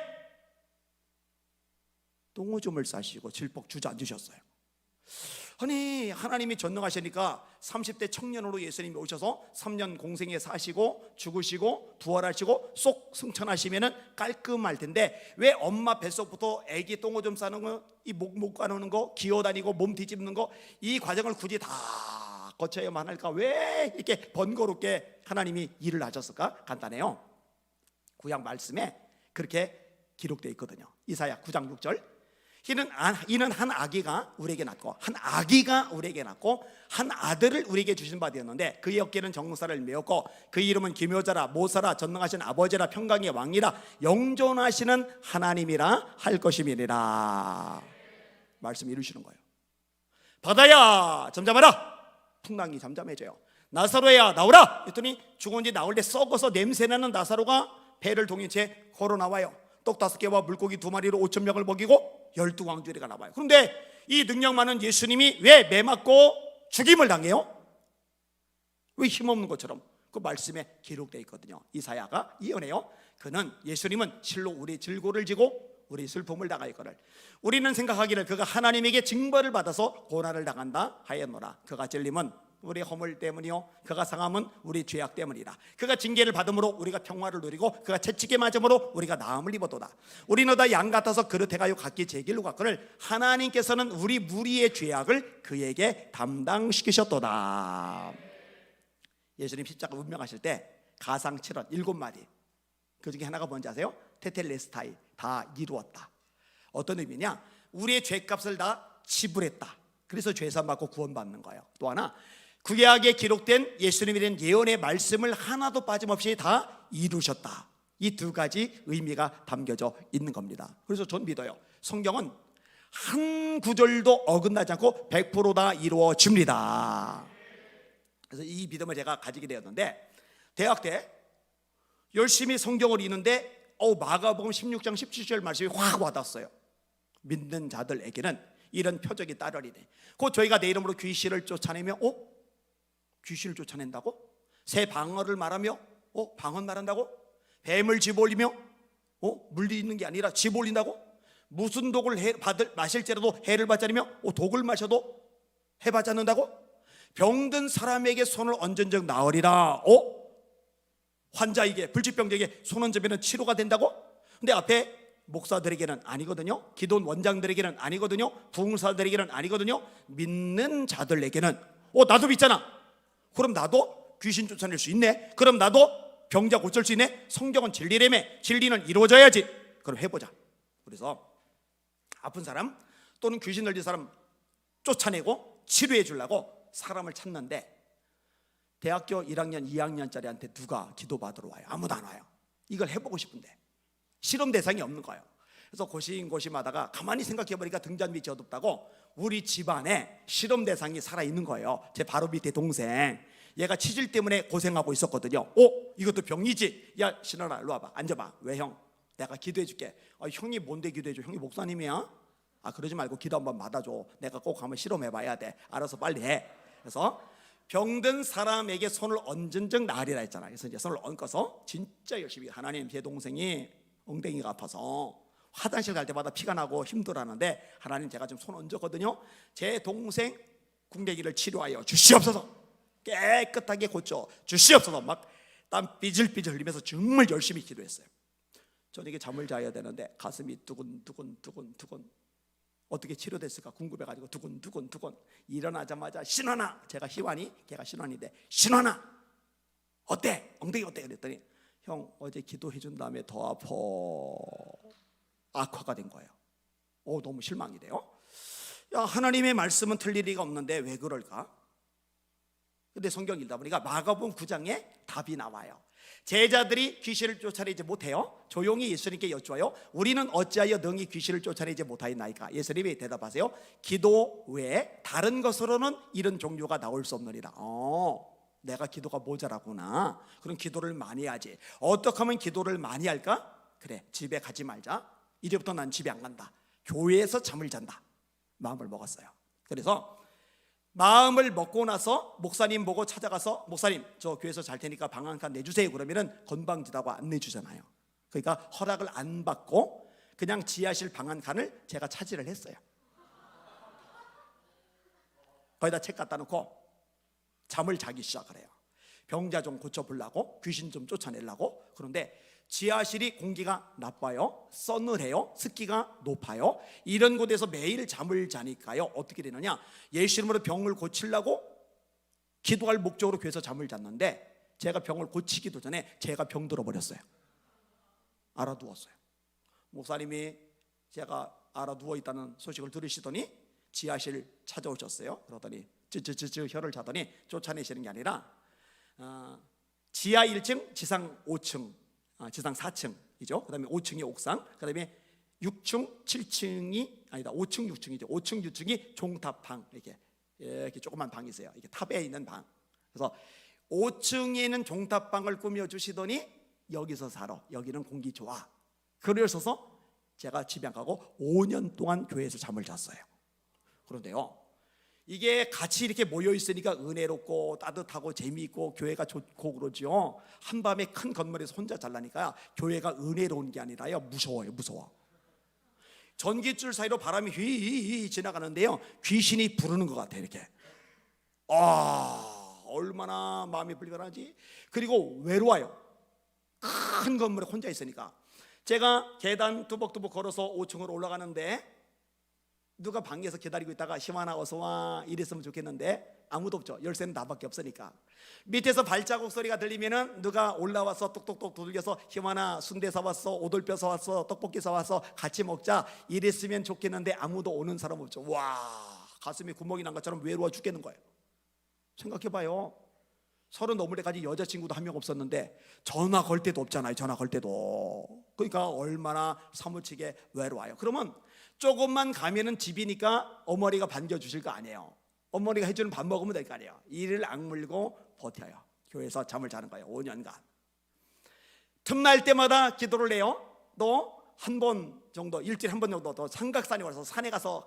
똥오줌을 싸시고 질퍽 주저앉으셨어요. 아니 하나님이 전능하시니까 30대 청년으로 예수님이 오셔서 3년 공생에 사시고 죽으시고 부활하시고 쏙 승천하시면은 깔끔할 텐데 왜 엄마 뱃속부터 애기 똥오줌 싸는 거, 이 목 가누는 거, 기어다니고 몸 뒤집는 거, 이 과정을 굳이 다 거쳐야만 할까? 왜 이렇게 번거롭게 하나님이 일을 하셨을까? 간단해요. 구약 말씀에 그렇게 기록되어 있거든요. 이사야 9장 6절. 이는 한 아기가 우리에게 낳고 한 아기가 우리에게 낳고 한 아들을 우리에게 주신 바 되었는데 그의 어깨는 정사를 메었고 그의 이름은 기묘자라 모사라 전능하신 아버지라 평강의 왕이라 영존하시는 하나님이라 할 것임이니라. 말씀 이루시는 거예요. 바다야 잠잠하라. 풍랑이 잠잠해져요. 나사로야 나오라. 했더니 죽은 지 나올 때 썩어서 냄새나는 나사로가 배를 동인 채 걸어 나와요. 떡 5개와 물고기 2마리로 5천 명을 먹이고 12왕주리가 나와요. 그런데 이 능력 많은 예수님이 왜 매맞고 죽임을 당해요? 왜 힘없는 것처럼? 그 말씀에 기록되어 있거든요. 이사야가 예언해요. 그는 예수님은 실로 우리 질고를 지고 우리 슬픔을 당하였거늘 우리는 생각하기를 그가 하나님에게 징벌을 받아서 고난을 당한다 하였노라. 그가 찔림은 우리 허물 때문이요 그가 상함은 우리 죄악 때문이라. 그가 징계를 받음으로 우리가 평화를 누리고 그가 채찍에 맞음으로 우리가 나음을 입어도다. 우리는 다 양 같아서 그릇해가요 각기 제 길로 갔거늘 하나님께서는 우리 무리의 죄악을 그에게 담당시키셨도다. 예수님 십자가 운명하실 때 가상 7원 7마리 그 중에 하나가 뭔지 아세요? 테텔레스타이 다 이루었다. 어떤 의미냐? 우리의 죄값을 다 지불했다. 그래서 죄산 받고 구원받는 거예요. 또 하나 구약에 기록된 예수님에 대한 예언의 말씀을 하나도 빠짐없이 다 이루셨다. 이 두 가지 의미가 담겨져 있는 겁니다. 그래서 전 믿어요. 성경은 한 구절도 어긋나지 않고 100%다 이루어집니다. 그래서 이 믿음을 제가 가지게 되었는데 대학 때 열심히 성경을 읽는데 마가복음 16장 17절 말씀이 확 와닿았어요. 믿는 자들에게는 이런 표적이 따르리니 곧 저희가 내 이름으로 귀신을 쫓아내며 귀신을 쫓아낸다고? 새 방언을 말하며 방언 말한다고? 뱀을 집어올리며 물리는 게 아니라 집어올린다고? 무슨 독을 마실지라도 해를 받지 않으며 독을 마셔도 해 받지 않는다고? 병든 사람에게 손을 얹은 적 나으리라. 환자에게 불치병자에게 손 얹으면 치료가 된다고? 근데 앞에 목사들에게는 아니거든요. 기도원 원장들에게는 아니거든요. 부흥사들에게는 아니거든요. 믿는 자들에게는 나도 믿잖아. 그럼 나도 귀신 쫓아낼 수 있네. 그럼 나도 병자 고칠 수 있네. 성경은 진리라며. 진리는 이루어져야지. 그럼 해보자. 그래서 아픈 사람 또는 귀신 들린 사람 쫓아내고 치료해 주려고 사람을 찾는데 대학교 1학년 2학년짜리한테 누가 기도받으러 와요? 아무도 안 와요. 이걸 해보고 싶은데 실험 대상이 없는 거예요. 그래서 고심고심하다가 가만히 생각해보니까 등잔빛이 어둡다고 우리 집안에 실험 대상이 살아있는 거예요. 제 바로 밑에 동생, 얘가 치질 때문에 고생하고 있었거든요. 이것도 병이지. 야 신원아 일로 와봐. 앉아봐. 왜 형? 내가 기도해줄게. 형이 뭔데 기도해줘? 형이 목사님이야? 그러지 말고 기도 한번 받아줘. 내가 꼭 한번 실험해봐야 돼. 알아서 빨리 해. 그래서 병든 사람에게 손을 얹은 적 나으리라 했잖아요. 그래서 이제 손을 얹어서 진짜 열심히 하나님 제 동생이 엉덩이가 아파서 화장실 갈 때마다 피가 나고 힘들어하는데 하나님 제가 좀 손 얹었거든요. 제 동생 궁대기를 치료하여 주시옵소서. 깨끗하게 고쳐 주시옵소서. 막 땀 삐질삐질 흘리면서 정말 열심히 기도했어요. 저녁에 잠을 자야 되는데 가슴이 두근두근 어떻게 치료됐을까 궁금해가지고 두근두근 일어나자마자 신원아, 제가 희환이 걔가 신원인데 신원아 어때? 엉덩이 어때? 그랬더니 형 어제 기도해준 다음에 더 아파. 악화가 된 거예요. 너무 실망이 돼요. 하나님의 말씀은 틀릴 리가 없는데 왜 그럴까? 근데 성경 읽다 보니까 마가복음 9장에 답이 나와요. 제자들이 귀신을 쫓아내지 못해요. 조용히 예수님께 여쭈어요. 우리는 어찌하여 능히 귀신을 쫓아내지 못하였나이까? 예수님이 대답하세요. 기도 외에 다른 것으로는 이런 종류가 나올 수 없느니라. 내가 기도가 모자라구나. 그럼 기도를 많이 해야지. 어떻게 하면 기도를 많이 할까? 그래, 집에 가지 말자. 이제부터 난 집에 안 간다. 교회에서 잠을 잔다. 마음을 먹었어요. 그래서 마음을 먹고 나서 목사님 보고 찾아가서 목사님 저 교회에서 잘 테니까 방 한 칸 내주세요. 그러면은 건방지다고 안 내주잖아요. 그러니까 허락을 안 받고 그냥 지하실 방 한 칸을 제가 차지를 했어요. 거기다 책 갖다 놓고 잠을 자기 시작을 해요. 병자 좀 고쳐보려고, 귀신 좀 쫓아내려고. 그런데 지하실이 공기가 나빠요, 서늘해요, 습기가 높아요. 이런 곳에서 매일 잠을 자니까요 어떻게 되느냐, 예수 이름으로 병을 고치려고 기도할 목적으로 교회에서 잠을 잤는데 제가 병을 고치기도 전에 제가 병 들어버렸어요. 알아두었어요. 목사님이 제가 알아두어 있다는 소식을 들으시더니 지하실 찾아오셨어요. 그러더니 쯔쯔쯔쯔 혀를 자더니 쫓아내시는 게 아니라 지하 1층, 지상 5층, 지상 4층이죠. 그 다음에 5층이 옥상, 그 다음에 6층, 7층이 아니다 5층, 6층이죠. 5층, 6층이 종탑방, 이렇게 조그만 방이 있어요. 이게 탑에 있는 방. 그래서 5층에 있는 종탑방을 꾸며주시더니 여기서 살아, 여기는 공기 좋아. 그러셔서 제가 집에 안 가고 5년 동안 교회에서 잠을 잤어요. 그런데요, 이게 같이 이렇게 모여 있으니까 은혜롭고 따뜻하고 재미있고 교회가 좋고 그러죠. 한밤에 큰 건물에서 혼자 잘라니까 교회가 은혜로운 게 아니라요, 무서워요. 무서워. 전깃줄 사이로 바람이 휘 지나가는데요, 귀신이 부르는 것 같아요. 이렇게 얼마나 마음이 불편하지. 그리고 외로워요. 큰 건물에 혼자 있으니까. 제가 계단 두벅두벅 걸어서 5층으로 올라가는데 누가 방에서 기다리고 있다가 희만아 어서와 이랬으면 좋겠는데 아무도 없죠. 열쇠는 나밖에 없으니까. 밑에서 발자국 소리가 들리면은 누가 올라와서 똑똑똑 두들겨서 희만아 순대 사왔어, 오돌뼈 사왔어, 떡볶이 사왔어, 같이 먹자 이랬으면 좋겠는데 아무도 오는 사람 없죠. 와, 가슴이 구멍이 난 것처럼 외로워 죽겠는 거예요. 생각해봐요. 30 넘을 때까지 여자친구도 한 명 없었는데 전화 걸 때도 없잖아요. 전화 걸 때도. 그러니까 얼마나 사무치게 외로워요. 그러면 조금만 가면은 집이니까 어머니가 반겨주실 거 아니에요. 어머니가 해주는 밥 먹으면 될 거 아니에요. 이를 악물고 버텨요. 교회에서 잠을 자는 거예요. 5년간. 틈날 때마다 기도를 해요. 또 한 번 정도, 일주일에 한 번 정도 더 삼각산에 가서 산에 가서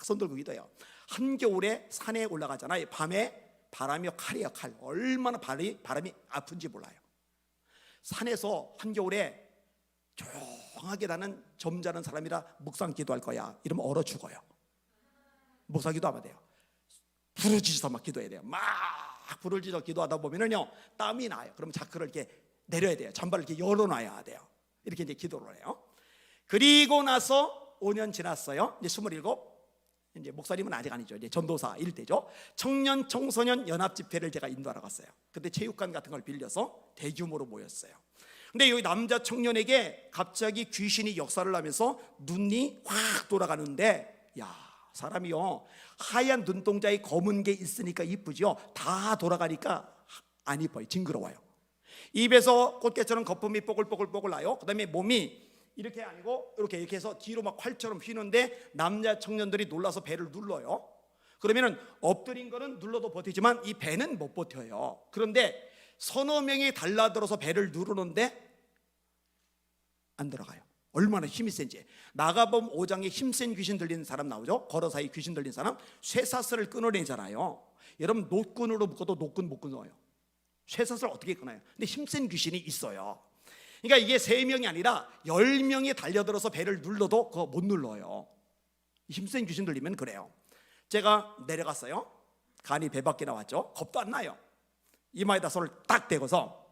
손 들고 기도해요. 한겨울에 산에 올라가잖아요. 밤에 바람이 칼이에요. 칼. 얼마나 바람이 아픈지 몰라요. 산에서 한겨울에 조용하게 나는 점잖은 사람이라 묵상 기도할 거야. 이러면 얼어 죽어요. 묵상 기도하면 돼요. 부르짖어서 막 기도해야 돼요. 막 부르짖어 기도하다 보면은요 땀이 나요. 그럼 자크를 이렇게 내려야 돼요. 잠바를 이렇게 열어놔야 돼요. 이렇게 이제 기도를 해요. 그리고 나서 5년 지났어요. 이제 27. 이제 목사님은 아직 아니죠. 이제 전도사 일 때죠. 청년 청소년 연합 집회를 제가 인도하러 갔어요. 그때 체육관 같은 걸 빌려서 대규모로 모였어요. 근데 여기 남자 청년에게 갑자기 귀신이 역사를 하면서 눈이 확 돌아가는데, 야, 사람이요 하얀 눈동자에 검은 게 있으니까 이쁘죠. 다 돌아가니까 안 이뻐요. 징그러워요. 입에서 꽃게처럼 거품이 뽀글뽀글 나요. 그 다음에 몸이 이렇게 아니고 이렇게 해서 뒤로 막 활처럼 휘는데 남자 청년들이 놀라서 배를 눌러요. 그러면은 엎드린 거는 눌러도 버티지만 이 배는 못 버텨요. 그런데 서너 명이 달라들어서 배를 누르는데 안 들어가요. 얼마나 힘이 센지. 나가범 5장에 힘센 귀신 들리는 사람 나오죠. 걸어사이 귀신 들린 사람 쇠사슬을 끊어내잖아요. 여러분 노끈으로 묶어도 노끈 못 끊어요. 쇠사슬을 어떻게 끊어요? 근데 힘센 귀신이 있어요. 그러니까 이게 3명이 아니라 10명이 달려들어서 배를 눌러도 그거 못 눌러요. 힘센 귀신 들리면 그래요. 제가 내려갔어요. 간이 배 밖에 나왔죠. 겁도 안 나요. 이마에다 손을 딱 대고서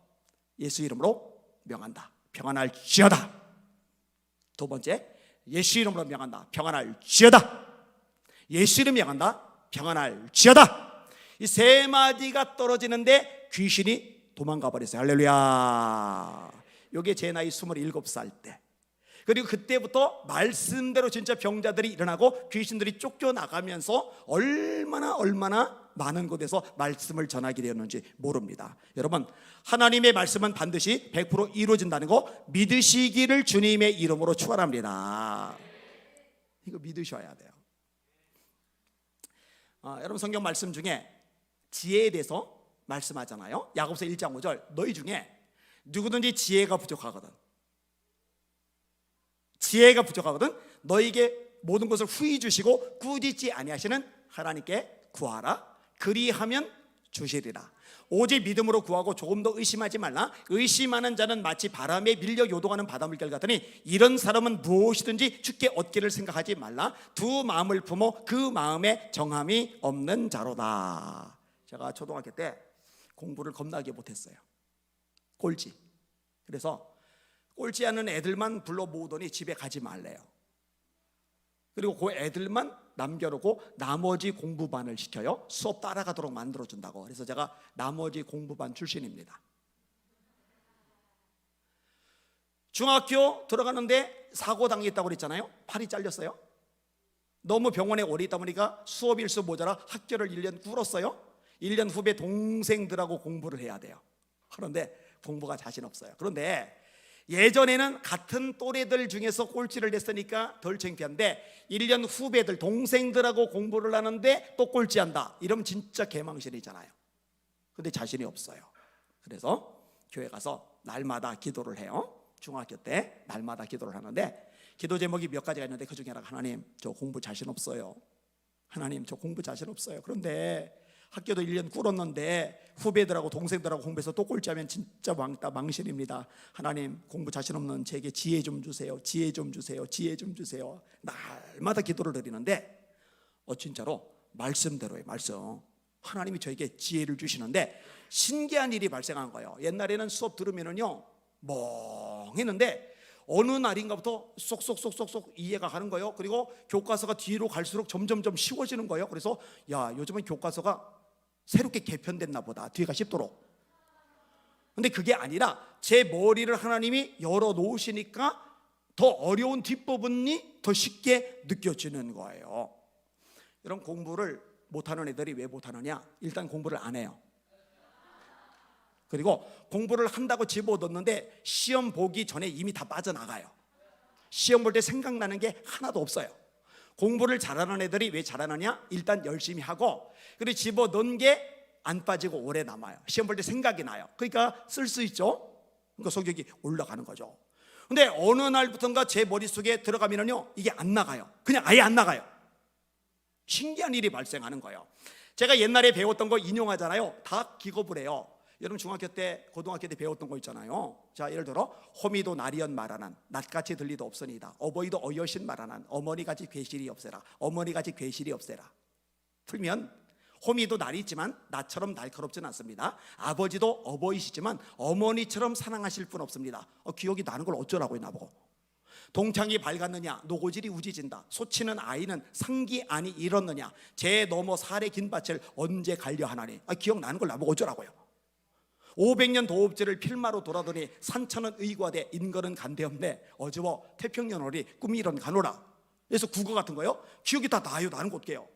예수 이름으로 명한다. 평안할지어다. 두 번째, 예수 이름으로 명한다. 평안할지어다. 예수 이름 명한다. 평안할지어다. 이 3마디가 떨어지는데 귀신이 도망가 버렸어요. 할렐루야. 이게 제 나이 27살 때. 그리고 그때부터 말씀대로 진짜 병자들이 일어나고 귀신들이 쫓겨나가면서 얼마나 많은 곳에서 말씀을 전하게 되었는지 모릅니다. 여러분, 하나님의 말씀은 반드시 100% 이루어진다는 거 믿으시기를 주님의 이름으로 축원합니다. 이거 믿으셔야 돼요. 여러분 성경 말씀 중에 지혜에 대해서 말씀하잖아요. 야고보서 1장 5절 너희 중에 누구든지 지혜가 부족하거든 지혜가 부족하거든 너에게 모든 것을 후히 주시고 꾸짖지 아니하시는 하나님께 구하라. 그리하면 주시리라. 오직 믿음으로 구하고 조금 더 의심하지 말라. 의심하는 자는 마치 바람에 밀려 요동하는 바닷물결 같으니 이런 사람은 무엇이든지 주께 얻기를 생각하지 말라. 두 마음을 품어 그 마음에 정함이 없는 자로다. 제가 초등학교 때 공부를 겁나게 못했어요. 꼴찌. 그래서 꼴찌하는 애들만 불러 모으더니 집에 가지 말래요. 그리고 그 애들만 남겨놓고 나머지 공부반을 시켜요. 수업 따라가도록 만들어준다고. 그래서 제가 나머지 공부반 출신입니다. 중학교 들어가는데 사고 당했다고 그랬잖아요. 팔이 잘렸어요. 너무 병원에 오래 있다 보니까 수업 일수 모자라 학교를 1년 꿇었어요. 1년 후배 동생들하고 공부를 해야 돼요. 그런데 공부가 자신 없어요. 그런데 예전에는 같은 또래들 중에서 꼴찌를 냈으니까 덜 창피한데 1년 후배들 동생들하고 공부를 하는데 또 꼴찌한다 이러면 진짜 개망신이잖아요. 근데 자신이 없어요. 그래서 교회 가서 날마다 기도를 해요. 중학교 때 날마다 기도를 하는데 기도 제목이 몇 가지가 있는데 그 중에 하나가 하나님 저 공부 자신 없어요. 하나님 저 공부 자신 없어요. 그런데 학교도 1년 꿇었는데 후배들하고 동생들하고 공부해서 또 꼴찌하면 진짜 왕따 망신입니다. 하나님 공부 자신 없는 제게 지혜 좀 주세요. 지혜 좀 주세요. 지혜 좀 주세요. 날마다 기도를 드리는데 진짜로 말씀대로의 말씀 하나님이 저에게 지혜를 주시는데 신기한 일이 발생한 거예요. 옛날에는 수업 들으면은요 멍했는데 어느 날인가부터 쏙쏙쏙쏙쏙 이해가 가는 거예요. 그리고 교과서가 뒤로 갈수록 점점점 쉬워지는 거예요. 그래서 야 요즘은 교과서가 새롭게 개편됐나 보다 뒤가 쉽도록. 근데 그게 아니라 제 머리를 하나님이 열어 놓으시니까 더 어려운 뒷부분이 더 쉽게 느껴지는 거예요. 이런 공부를 못하는 애들이 왜 못하느냐? 일단 공부를 안 해요. 그리고 공부를 한다고 집어넣는데 시험 보기 전에 이미 다 빠져나가요. 시험 볼 때 생각나는 게 하나도 없어요. 공부를 잘하는 애들이 왜 잘하느냐? 일단 열심히 하고 그리고 집어넣은 게 안 빠지고 오래 남아요. 시험 볼 때 생각이 나요. 그러니까 쓸 수 있죠. 그러니까 성격이 올라가는 거죠. 근데 어느 날부턴가 제 머릿속에 들어가면요 이게 안 나가요. 그냥 아예 안 나가요. 신기한 일이 발생하는 거예요. 제가 옛날에 배웠던 거 인용하잖아요. 다 기겁을 해요. 여러분 중학교 때 고등학교 때 배웠던 거 있잖아요. 자 예를 들어 호미도 나리연 말하는 낫같이 들리도 없으니이다. 어버이도 어여신 말하는 어머니같이 괴실이 없애라. 어머니같이 괴실이 없애라. 풀면 호미도 날이 있지만 나처럼 날카롭지는 않습니다. 아버지도 어버이시지만 어머니처럼 사랑하실 분 없습니다. 기억이 나는 걸 어쩌라고요 나보고. 동창이 밝았느냐 노고질이 우지진다. 소치는 아이는 상기 아니 잃었느냐. 재 넘어 살의 긴 밭을 언제 갈려 하나니. 기억나는 걸 나보고 어쩌라고요. 500년 도읍지를 필마로 돌아더니 산천은 의과대 인거는 간대없네. 어제워 태평연월이 꿈이 이런 가노라. 그래서 국어 같은 거요 기억이 다 나요. 나는 곳게요.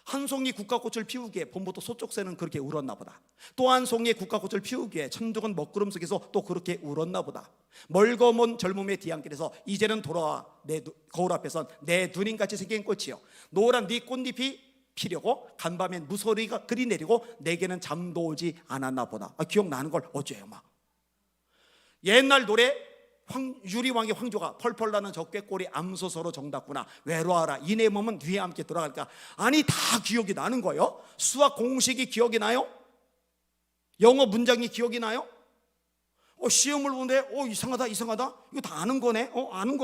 한 송이 국화꽃을 피우기에 봄부터 소쪽새는 그렇게 울었나 보다. 또 한 송이의 국화꽃을 피우기에 천둥은 먹구름 속에서 또 그렇게 울었나 보다. 멀거먼 젊음의 뒤안길에서 이제는 돌아와 내 거울 앞에선 내 누님같이 생긴 꽃이요 노란 네 꽃잎이 피려고 간밤엔 무소리가 그리 내리고 내게는 잠도 오지 않았나 보다. 기억나는 걸 어째요 막. 옛날 노래 유리왕의 황조가 펄펄 나는 저 꾀꼬리 암소서로 정답구나. 외로워하라 이내 몸은 뒤에 함께 돌아갈까. 아니 다 기억이 나는 거예요. 수학 공식이 기억이 나요. 영어 문장이 기억이 나요. 시험을 보는데 이상하다 이거 다 아는 거네. 아는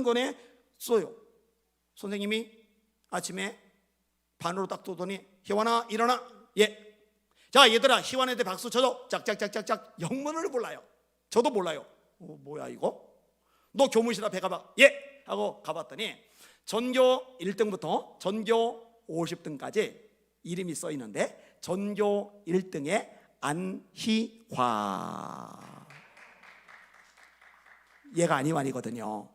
거네 써요. 선생님이 아침에 반으로 딱 두더니 희완아 일어나. 예. 자 얘들아 희완한테 박수 쳐줘. 짝짝짝짝짝. 영문을 몰라요. 저도 몰라요. 뭐야 이거? 너 교무실 앞에 가봐. 예 하고 가봤더니 전교 1등부터 전교 50등까지 이름이 써 있는데 전교 1등에 안희화. 얘가 안희환이거든요.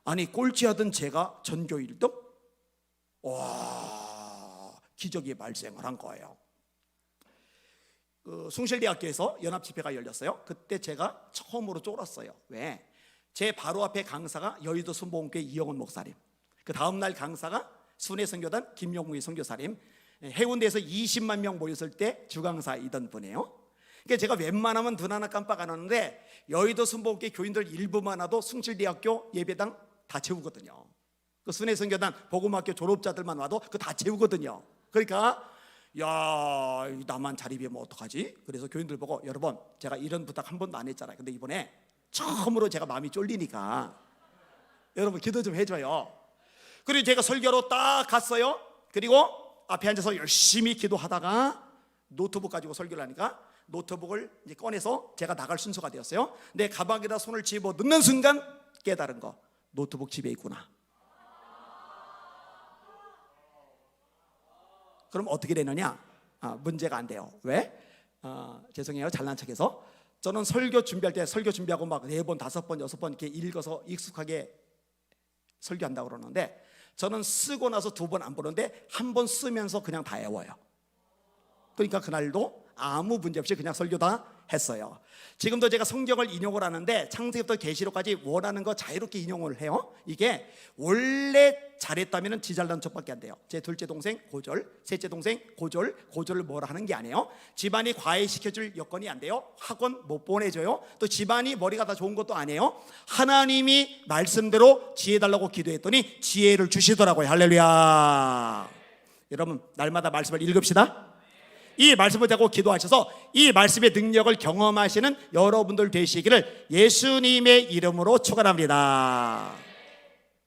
아니 꼴찌하던 제가 전교 1등? 와 기적이 발생을 한 거예요. 숭실대학교에서 연합집회가 열렸어요. 그때 제가 처음으로 쫄았어요. 왜? 제 바로 앞에 강사가 여의도 순복음교회 이영원 목사님, 그 다음날 강사가 순회선교단 김용무의 선교사님, 해운대에서 20만 명 모였을 때 주강사이던 분이에요. 그러니까 제가 웬만하면 눈 하나 깜빡 안 하는데 여의도 순복음교회 교인들 일부만 와도 숭실대학교 예배당 다 채우거든요. 그 순회선교단 복음학교 졸업자들만 와도 그거 다 채우거든요. 그러니까 야, 나만 자리 비우면 어떡하지? 그래서 교인들 보고 여러분 제가 이런 부탁 한 번도 안 했잖아요. 근데 이번에 처음으로 제가 마음이 쫄리니까 여러분 기도 좀 해줘요. 그리고 제가 설교로 딱 갔어요. 그리고 앞에 앉아서 열심히 기도하다가 노트북 가지고 설교를 하니까 노트북을 이제 꺼내서 제가 나갈 순서가 되었어요. 내 가방에다 손을 집어 넣는 순간 깨달은 거, 노트북 집에 있구나. 그럼 어떻게 되느냐? 문제가 안 돼요. 왜? 죄송해요, 잘난 척해서. 저는 설교 준비할 때 설교 준비하고 막 4번, 5번, 6번 이렇게 읽어서 익숙하게 설교한다고 그러는데 저는 쓰고 나서 2번 안 보는데 한 번 쓰면서 그냥 다 외워요. 그러니까 그날도 아무 문제 없이 그냥 설교 다 했어요. 지금도 제가 성경을 인용을 하는데 창세기부터 계시록까지 원하는 거 자유롭게 인용을 해요. 이게 원래 잘했다면 지잘난 척밖에 안 돼요. 제 둘째 동생 고졸, 셋째 동생 고졸을 뭐라 하는 게 아니에요. 집안이 과외시켜줄 여건이 안 돼요. 학원 못 보내줘요. 또 집안이 머리가 다 좋은 것도 아니에요. 하나님이 말씀대로 지혜 달라고 기도했더니 지혜를 주시더라고요. 할렐루야. 여러분 날마다 말씀을 읽읍시다. 이 말씀을 자고 기도하셔서 이 말씀의 능력을 경험하시는 여러분들 되시기를 예수님의 이름으로 축원합니다.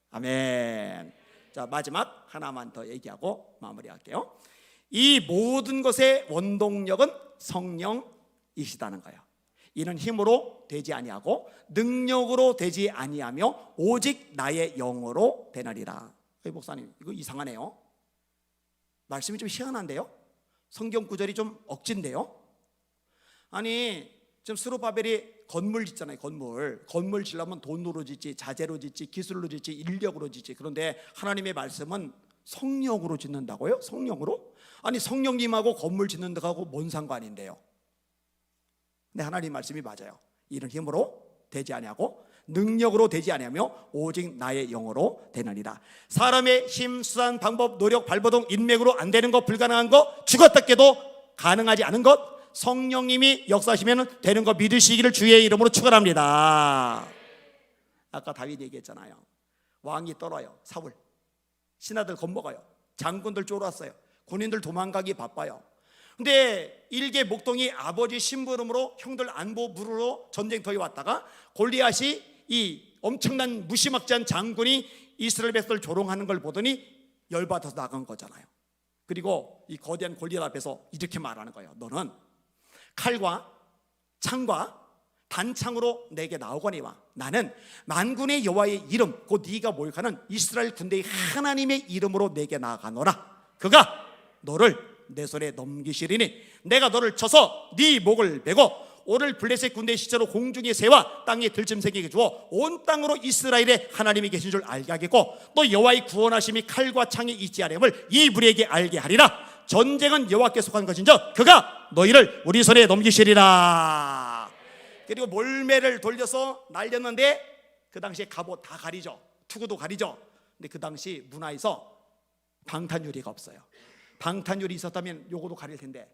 아멘. 자, 마지막 하나만 더 얘기하고 마무리할게요. 이 모든 것의 원동력은 성령이시다는 거예요. 이는 힘으로 되지 아니하고 능력으로 되지 아니하며 오직 나의 영으로 되느니라. 목사님 이거 이상하네요. 말씀이 좀 희한한데요. 성경 구절이 좀 억진데요. 아니 지금 스룹바벨이 건물 짓잖아요. 건물 지려면 돈으로 짓지, 자재로 짓지, 기술로 짓지, 인력으로 짓지. 그런데 하나님의 말씀은 성령으로 짓는다고요? 성령으로? 아니 성령님하고 건물 짓는 데하고 뭔 상관인데요? 근데 하나님 말씀이 맞아요. 이는 힘으로 되지 아니하고 능력으로 되지 아니하며 오직 나의 영으로 되느니라. 사람의 힘, 수단, 방법, 노력, 발버둥, 인맥으로 안 되는 것, 불가능한 것, 죽었다 깨도 가능하지 않은 것, 성령님이 역사하시면 되는 거 믿으시기를 주의 이름으로 축원합니다. 아까 다윗 얘기했잖아요. 왕이 떨어요. 사울, 신하들 겁먹어요. 장군들 쫄았어요. 군인들 도망가기 바빠요. 근데 일개 목동이 아버지 심부름으로 형들 안보 물으러 전쟁터에 왔다가 골리앗이 이 엄청난 무시막지한 장군이 이스라엘 백성을 조롱하는 걸 보더니 열받아서 나간 거잖아요. 그리고 이 거대한 골리앗 앞에서 이렇게 말하는 거예요. 너는 칼과 창과 단창으로 내게 나오거니와 나는 만군의 여호와의 이름 곧 네가 모욕하는 이스라엘 군대의 하나님의 이름으로 내게 나아가노라. 그가 너를 내 손에 넘기시리니 내가 너를 쳐서 네 목을 베고 오늘 블레셋 군대 시체로 공중의 새와 땅에 들짐승에게 주어 온 땅으로 이스라엘의 하나님이 계신 줄 알게 하겠고 또 여호와의 구원하심이 칼과 창에 있지 않음을 이 무리에게 알게 하리라. 전쟁은 여호와께 속한 것인즉 그가 너희를 우리 손에 넘기시리라. 그리고 몰매를 돌려서 날렸는데 그 당시에 갑옷 다 가리죠. 투구도 가리죠. 근데 그 당시 문화에서 방탄유리가 없어요. 방탄유리 있었다면 요거도 가릴 텐데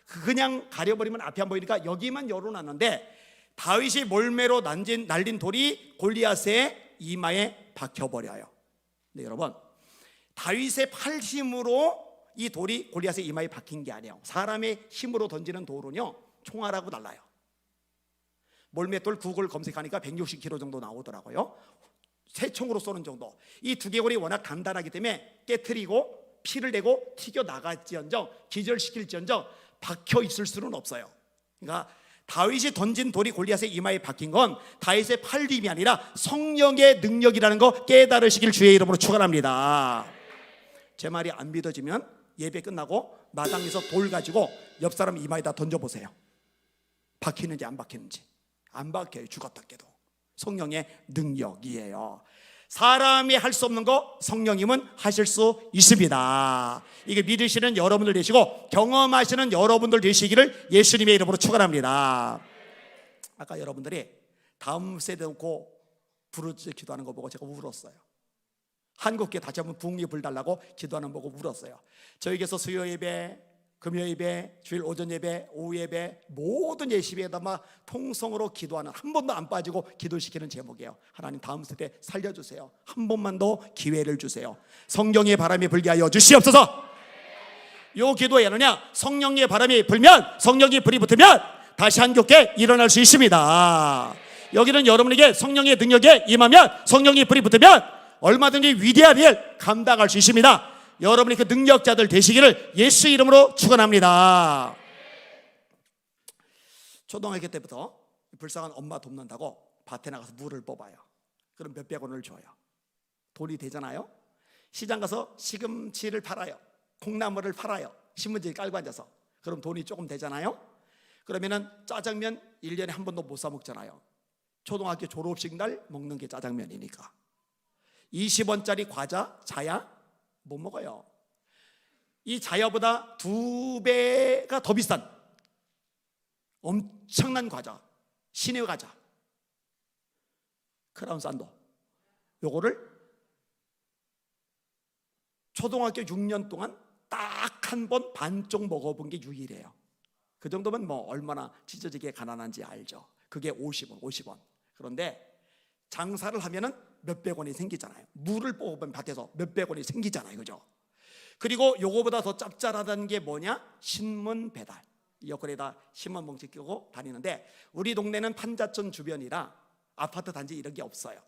그냥 가려버리면 앞이 안 보이니까 여기만 열어놨는데 다윗이 몰매로 날린 돌이 골리앗의 이마에 박혀버려요. 근데 여러분 다윗의 팔 힘으로 이 돌이 골리앗의 이마에 박힌 게 아니에요. 사람의 힘으로 던지는 돌은요 총알하고 달라요. 몰매돌 구글 검색하니까 160kg 정도 나오더라고요. 새 총으로 쏘는 정도. 이 두개골이 워낙 단단하기 때문에 깨트리고 피를 내고 튀겨 나갈지언정 기절시킬지언정 박혀 있을 수는 없어요. 그러니까 다윗이 던진 돌이 골리앗의 이마에 박힌 건 다윗의 팔 힘이 아니라 성령의 능력이라는 거 깨달으시길 주의 이름으로 축원합니다. 제 말이 안 믿어지면 예배 끝나고 마당에서 돌 가지고 옆 사람 이마에다 던져보세요. 박히는지 안 박히는지. 안 박혀요. 죽었다 깨도. 성령의 능력이에요. 사람이 할 수 없는 거 성령님은 하실 수 있습니다. 이게 믿으시는 여러분들 되시고 경험하시는 여러분들 되시기를 예수님의 이름으로 축원합니다. 아까 여러분들이 다음 세대 놓고 부르짖어 기도하는 거 보고 제가 울었어요. 한국교회 다시 한번 부흥이 불달라고 기도하는 거 보고 울었어요. 저에게서 수요 예배 금요 예배, 주일 오전 예배, 오후 예배, 모든 예식에다 막 통성으로 기도하는, 한 번도 안 빠지고 기도시키는 제목이에요. 하나님 다음 세대 살려주세요. 한 번만 더 기회를 주세요. 성령의 바람이 불게 하여 주시옵소서. 요 기도에는요, 성령의 바람이 불면, 성령의 불이 붙으면 다시 한교회 일어날 수 있습니다. 여기는 여러분에게 성령의 능력에 임하면, 성령의 불이 붙으면 얼마든지 위대한 일 감당할 수 있습니다. 여러분이 그 능력자들 되시기를 예수 이름으로 축원합니다. 초등학교 때부터 불쌍한 엄마 돕는다고 밭에 나가서 물을 뽑아요. 그럼 몇백 원을 줘요. 돈이 되잖아요. 시장 가서 시금치를 팔아요. 콩나물을 팔아요. 신문지 깔고 앉아서. 그럼 돈이 조금 되잖아요. 그러면은 짜장면 1년에 한 번도 못 사 먹잖아요. 초등학교 졸업식 날 먹는 게 짜장면이니까. 20원짜리 과자, 자야 못 먹어요. 이 자야보다 2배가 더 비싼 엄청난 과자, 시내 과자, 크라운 산도, 요거를 초등학교 6년 동안 딱 한 번 반쪽 먹어본 게 유일해요. 그 정도면 뭐 얼마나 찢어지게 가난한지 알죠. 그게 50원. 그런데 장사를 하면은 몇백 원이 생기잖아요. 물을 뽑으면 밭에서 몇백 원이 생기잖아요. 그죠? 그리고 요거보다 더 짭짤하다는 게 뭐냐? 신문 배달. 옆구리에다 신문 뭉치 끼고 다니는데, 우리 동네는 판자촌 주변이라 아파트 단지 이런 게 없어요.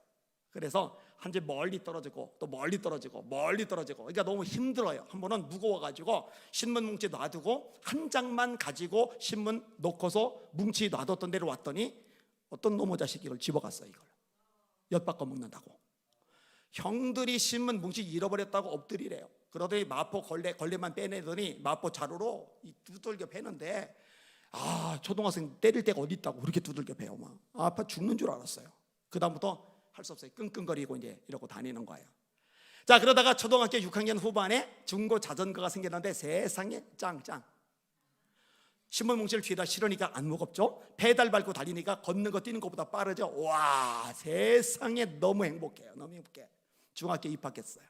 그래서 한지 멀리 떨어지고 또 멀리 떨어지고 그러니까 너무 힘들어요. 한 번은 무거워가지고 신문 뭉치 놔두고 한 장만 가지고 신문 놓고서 뭉치 놔뒀던 데로 왔더니 어떤 놈의 자식이 이걸 집어갔어요. 이걸 엿바꿔 먹는다고. 형들이 신문 뭉치 잃어버렸다고 엎드리래요. 그러더니 마포 걸레만 빼내더니 마포 자루로 두들겨 패는데, 초등학생 때릴 데가 어디 있다고 그렇게 두들겨 패요. 막 아파 죽는 줄 알았어요. 그 다음부터 할 수 없어요. 끙끙거리고 이제 이러고 다니는 거예요. 자, 그러다가 초등학교 6학년 후반에 중고 자전거가 생겼는데, 세상에 짱 신문 뭉치를 뒤에다 실으니까 안 무겁죠. 페달 밟고 달리니까 걷는 거 뛰는 것보다 빠르죠. 와, 세상에 너무 행복해요. 너무 행복해. 중학교 입학했어요.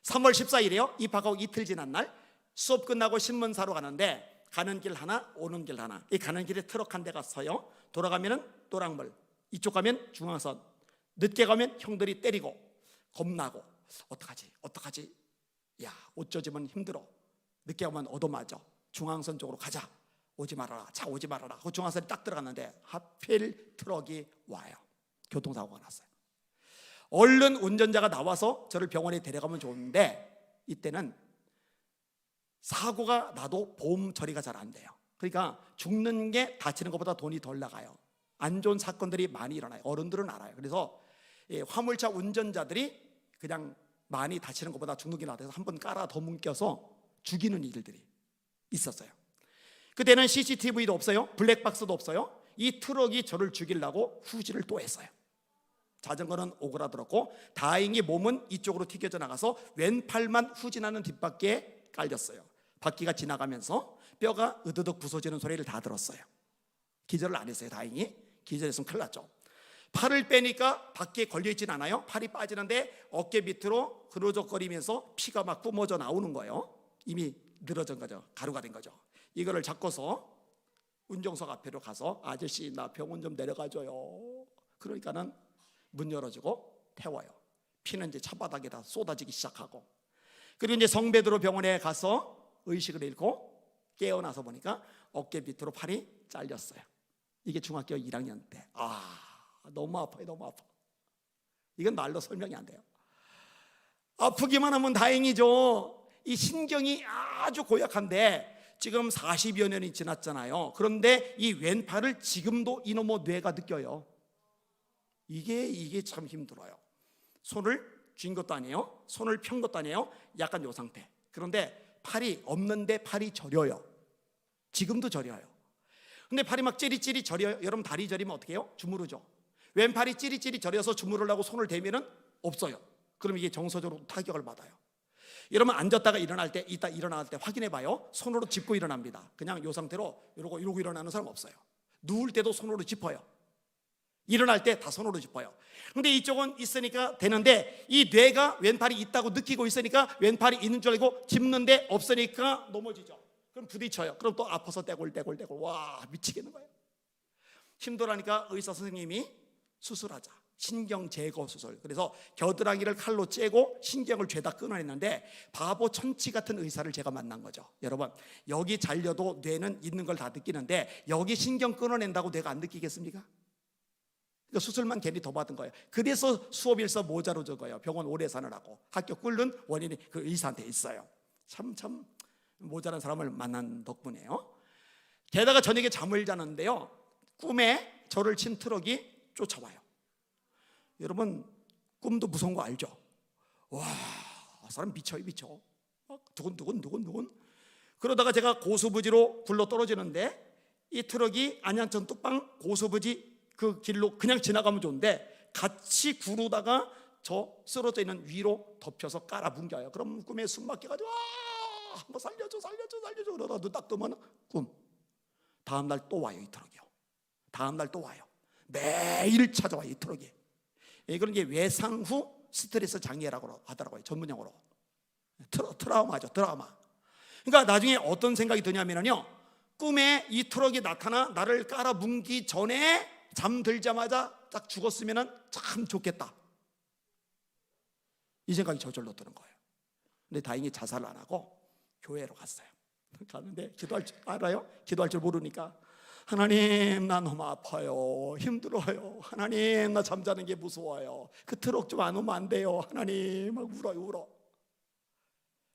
3월 14일이에요. 입학하고 이틀 지난 날 수업 끝나고 신문 사러 가는데, 가는 길 하나 오는 길 하나, 이 가는 길에 트럭 한 대가 서요. 돌아가면은 또랑물, 이쪽 가면 중앙선. 늦게 가면 형들이 때리고 겁나고 어떡하지? 야, 옷 젖으면 힘들어. 늦게 가면 얻어맞아. 중앙선 쪽으로 가자. 오지 말아라. 차 오지 말아라. 그 중앙선에 딱 들어갔는데 하필 트럭이 와요. 교통사고가 났어요. 얼른 운전자가 나와서 저를 병원에 데려가면 좋은데, 이때는 사고가 나도 보험 처리가 잘 안 돼요. 그러니까 죽는 게 다치는 것보다 돈이 덜 나가요. 안 좋은 사건들이 많이 일어나요. 어른들은 알아요. 그래서 화물차 운전자들이 그냥 많이 다치는 것보다 죽는 게 낫아서 한 번 깔아 더 뭉겨서 죽이는 일들이 있었어요. 그때는 CCTV도 없어요. 블랙박스도 없어요. 이 트럭이 저를 죽이려고 후진을 또 했어요. 자전거는 오그라들었고, 다행히 몸은 이쪽으로 튀겨져 나가서 왼팔만 후진하는 뒷바퀴에 깔렸어요. 바퀴가 지나가면서 뼈가 으드득 부서지는 소리를 다 들었어요. 기절을 안 했어요. 다행히. 기절했으면 큰일 났죠. 팔을 빼니까 바퀴에 걸려있진 않아요. 팔이 빠지는데 어깨 밑으로 그르적거리면서 피가 막 뿜어져 나오는 거예요. 이미 늘어진 거죠. 가루가 된 거죠. 이거를 잡고서 운정석 앞으로 가서, 아저씨 나 병원 좀 내려가줘요. 그러니까는 문 열어주고 태워요. 피는 이제 차바닥에다 쏟아지기 시작하고, 그리고 이제 성베드로 병원에 가서 의식을 잃고 깨어나서 보니까 어깨 밑으로 팔이 잘렸어요. 이게 중학교 1학년 때. 너무 아파요. 너무 아파. 이건 말로 설명이 안 돼요. 아프기만 하면 다행이죠. 이 신경이 아주 고약한데 지금 40여 년이 지났잖아요. 그런데 이 왼팔을 지금도 이놈의 뇌가 느껴요. 이게 참 힘들어요. 손을 쥔 것도 아니에요. 손을 편 것도 아니에요. 약간 요 상태. 그런데 팔이 없는데 팔이 저려요. 지금도 저려요. 근데 팔이 막 찌릿찌릿 저려요. 여러분 다리 저리면 어떻게 해요? 주무르죠. 왼팔이 찌릿찌릿 저려서 주무르려고 손을 대면은 없어요. 그럼 이게 정서적으로 타격을 받아요. 여러분 앉았다가 일어날 때, 이따 일어날 때 확인해 봐요. 손으로 짚고 일어납니다. 그냥 이 상태로 이러고 일어나는 사람 없어요. 누울 때도 손으로 짚어요. 일어날 때 다 손으로 짚어요. 근데 이쪽은 있으니까 되는데, 이 뇌가 왼팔이 있다고 느끼고 있으니까 왼팔이 있는 줄 알고 짚는데 없으니까 넘어지죠. 그럼 부딪혀요. 그럼 또 아파서 떼골떼골. 와, 미치겠는 거예요. 힘들어하니까 의사 선생님이 수술하자, 신경 제거 수술. 그래서 겨드랑이를 칼로 째고 신경을 죄다 끊어냈는데 바보 천치 같은 의사를 제가 만난 거죠. 여러분, 여기 잘려도 뇌는 있는 걸 다 느끼는데 여기 신경 끊어낸다고 뇌가 안 느끼겠습니까? 그러니까 수술만 괜히 더 받은 거예요. 그래서 수업일서 모자로 적어요. 병원 오래 사느라고. 학교 끓는 원인이 그 의사한테 있어요. 참 모자란 사람을 만난 덕분에요. 게다가 저녁에 잠을 자는데요, 꿈에 저를 친 트럭이 쫓아와요. 여러분, 꿈도 무서운 거 알죠? 와, 사람 미쳐요, 미쳐. 두근두근. 그러다가 제가 고수부지로 굴러 떨어지는데 이 트럭이 안양천 뚝방 고수부지 그 길로 그냥 지나가면 좋은데 같이 구르다가 저 쓰러져 있는 위로 덮여서 깔아뭉겨요. 그럼 꿈에 숨 막혀가지고 뭐 살려줘 그러다 눈 딱 뜨면 꿈. 다음날 또 와요, 이 트럭이요. 다음날 또 와요. 매일 찾아와요, 이 트럭이. 이런 게 외상 후 스트레스 장애라고 하더라고요, 전문용어로. 트라우마죠, 트라우마. 그러니까 나중에 어떤 생각이 드냐면요, 꿈에 이 트럭이 나타나 나를 깔아뭉기 전에 잠들자마자 딱 죽었으면 참 좋겠다, 이 생각이 저절로 드는 거예요. 근데 다행히 자살을 안 하고 교회로 갔어요. 가는데 기도할 줄 알아요? 기도할 줄 모르니까 하나님, 나 너무 아파요, 힘들어요, 하나님, 나 잠자는 게 무서워요, 그 트럭 좀 안 오면 안 돼요, 하나님. 막 울어.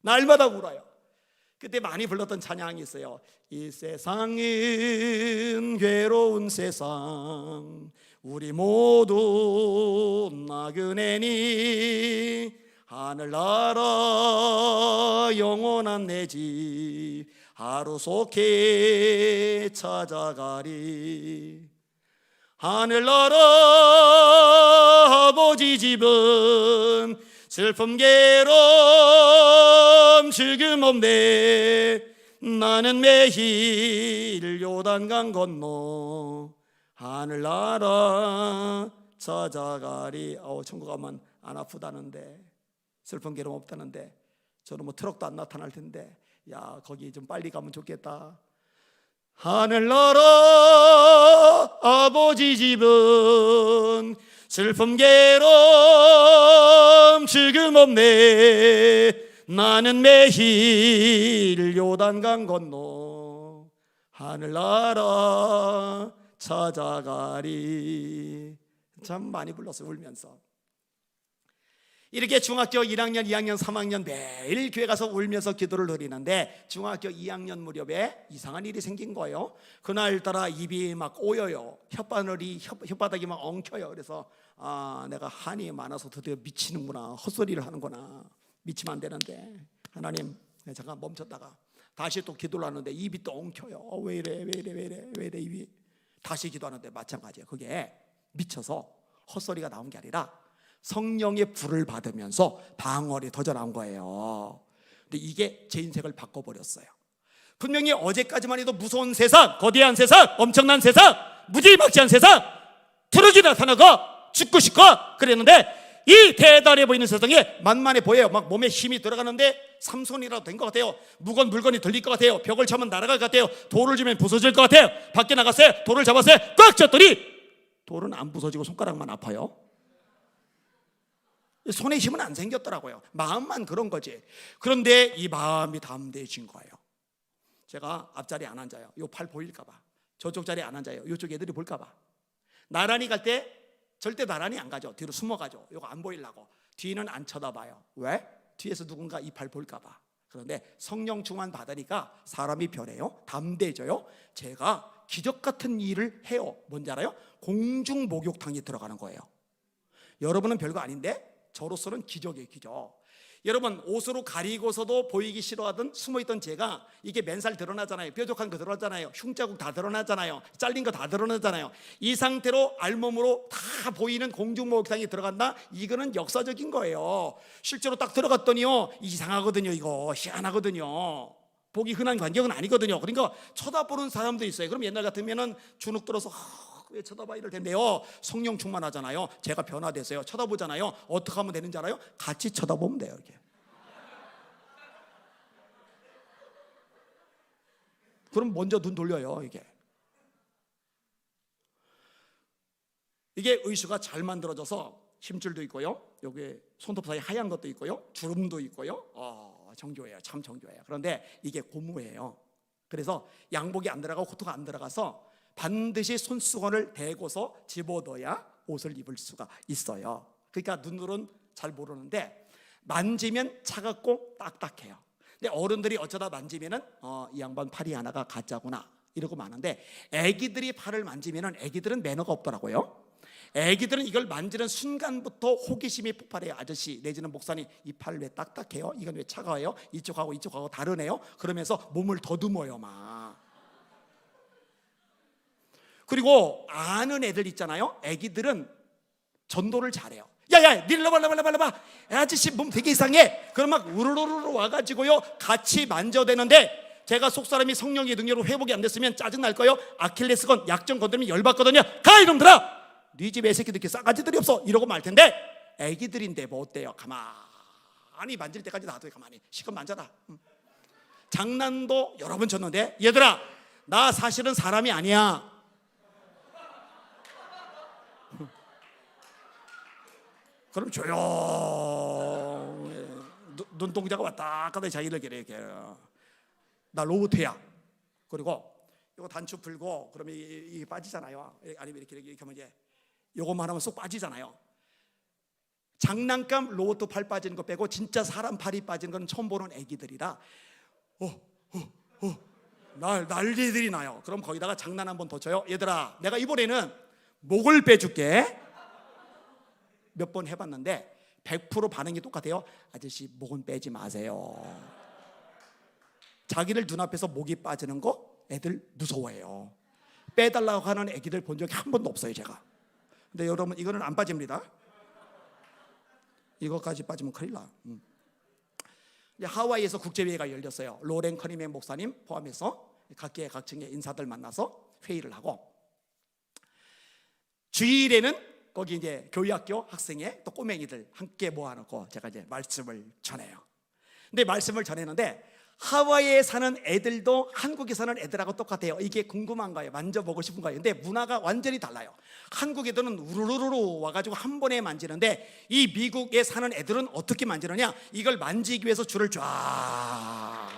날마다 울어요. 그때 많이 불렀던 찬양이 있어요. 이 세상은 괴로운 세상, 우리 모두 나그네니, 하늘나라 영원한 내 집 하루속히 찾아가리. 하늘나라 아버지 집은 슬픔 괴로움 즐금 없네. 나는 매일 요단강 건너 하늘나라 찾아가리. 천국 가면 안 아프다는데, 슬픔 괴로움 없다는데, 저는 뭐 트럭도 안 나타날 텐데, 야, 거기 좀 빨리 가면 좋겠다. 하늘나라 아버지 집은 슬픔 괴로움 즐금 없네. 나는 매일 요단강 건너 하늘나라 찾아가리. 참 많이 불렀어요, 울면서. 이렇게 중학교 1학년, 2학년, 3학년 매일 교회 가서 울면서 기도를 드리는데 중학교 2학년 무렵에 이상한 일이 생긴 거예요. 그날따라 입이 막 오여요. 혓바닥이 막 엉켜요. 그래서 내가 한이 많아서 드디어 미치는구나, 헛소리를 하는구나, 미치면 안 되는데, 하나님, 잠깐 멈췄다가 다시 또 기도를 하는데 입이 또 엉켜요. 왜 이래 입이. 다시 기도하는데 마찬가지예요. 그게 미쳐서 헛소리가 나온 게 아니라 성령의 불을 받으면서 방언이 터져 나온 거예요. 근데 이게 제 인생을 바꿔버렸어요. 분명히 어제까지만 해도 무서운 세상, 거대한 세상, 엄청난 세상, 무지막지한 세상, 트럭이 나타나고 죽고 싶고 그랬는데, 이 대단해 보이는 세상에 만만해 보여요. 막 몸에 힘이 들어가는데 삼손이라도 된 것 같아요. 무거운 물건이 들릴 것 같아요. 벽을 차면 날아갈 것 같아요. 돌을 주면 부서질 것 같아요. 밖에 나갔어요. 돌을 잡았어요. 꽉 쥐었더니 돌은 안 부서지고 손가락만 아파요. 손에 힘은 안 생겼더라고요. 마음만 그런 거지. 그런데 이 마음이 담대해진 거예요. 제가 앞자리에 안 앉아요. 요 팔 보일까 봐. 저쪽 자리에 안 앉아요. 요쪽 애들이 볼까 봐. 나란히 갈 때 절대 나란히 안 가죠. 뒤로 숨어가죠. 요거 안 보이려고. 뒤는 안 쳐다봐요. 왜? 뒤에서 누군가 이 팔 볼까 봐. 그런데 성령 충만 받으니까 사람이 변해요. 담대해져요. 제가 기적 같은 일을 해요. 뭔지 알아요? 공중 목욕탕에 들어가는 거예요. 여러분은 별거 아닌데 저로서는 기적이에요, 기적. 여러분, 옷으로 가리고서도 보이기 싫어하던 숨어있던 제가, 이게 맨살 드러나잖아요. 뾰족한 거 드러나잖아요. 흉자국 다 드러나잖아요. 잘린 거 다 드러나잖아요. 이 상태로 알몸으로 다 보이는 공중목욕탕에 들어간다? 이거는 역사적인 거예요. 실제로 딱 들어갔더니요, 이상하거든요. 이거 희한하거든요. 보기 흔한 광경은 아니거든요. 그러니까 쳐다보는 사람도 있어요. 그럼 옛날 같으면은 주눅 들어서 왜 쳐다봐 이럴 텐데요, 성령 충만하잖아요. 제가 변화돼서요, 쳐다보잖아요. 어떻게 하면 되는지 알아요? 같이 쳐다보면 돼요. 이렇게 그럼 먼저 눈 돌려요. 이게 의수가 잘 만들어져서 힘줄도 있고요, 여기 손톱 사이 하얀 것도 있고요, 주름도 있고요. 정교해요. 참 정교해요. 그런데 이게 고무예요. 그래서 양복이 안 들어가고 코트가 안 들어가서 반드시 손수건을 대고서 집어넣어야 옷을 입을 수가 있어요. 그러니까 눈으로는 잘 모르는데 만지면 차갑고 딱딱해요. 근데 어른들이 어쩌다 만지면은 이 양반 팔이 하나가 가짜구나 이러고 마는데, 애기들이 팔을 만지면은 애기들은 매너가 없더라고요. 애기들은 이걸 만지는 순간부터 호기심이 폭발해요. 아저씨 내지는 목사님, 이 팔 왜 딱딱해요? 이건 왜 차가워요? 이쪽하고 다르네요. 그러면서 몸을 더듬어요 막. 그리고 아는 애들 있잖아요. 애기들은 전도를 잘해요. 야야, 니 일로 봐. 아저씨 몸 되게 이상해. 그럼 막 우르르르 와가지고요 같이 만져대는데, 제가 속사람이 성령의 능력으로 회복이 안 됐으면 짜증 날 거예요. 아킬레스건 약점 건드리면 열받거든요. 가 이놈들아, 네 집 애새끼들 이렇게 싸가지들이 없어 이러고 말 텐데, 애기들인데 뭐 어때요? 가만히 만질 때까지 놔둬요. 가만히 시컷 만져라. 장난도 여러 번 쳤는데, 얘들아 나 사실은 사람이 아니야. 그럼 조용히 눈동자가 왔다 갔다 자기를 이렇게, 나 로봇이야. 그리고 이거 단추 풀고 그러면 이게 빠지잖아요. 아니면 이렇게 하면 이제 요것만 하면 쏙 빠지잖아요. 장난감 로봇 팔 빠지는 거 빼고 진짜 사람 팔이 빠지는 건 처음 보는 애기들이라 난리들이 나요. 그럼 거기다가 장난 한번 더 쳐요. 얘들아 내가 이번에는 목을 빼줄게. 몇 번 해봤는데 100% 반응이 똑같아요. 아저씨 목은 빼지 마세요. 자기들 눈앞에서 목이 빠지는 거 애들 무서워해요. 빼달라고 하는 애기들 본 적이 한 번도 없어요 제가. 근데 여러분 이거는 안 빠집니다. 이거까지 빠지면 큰일 나. 하와이에서 국제회의가 열렸어요. 로렌 커니맨 목사님 포함해서 각계 각층의 인사들 만나서 회의를 하고, 주일에는 거기 이제 교회학교 학생의 또 꼬맹이들 함께 모아놓고 제가 이제 말씀을 전해요. 근데 말씀을 전했는데 하와이에 사는 애들도 한국에 사는 애들하고 똑같아요. 이게 궁금한 거예요. 만져보고 싶은 거예요. 근데 문화가 완전히 달라요. 한국 애들은 우르르르 와가지고 한 번에 만지는데, 이 미국에 사는 애들은 어떻게 만지느냐, 이걸 만지기 위해서 줄을 쫙.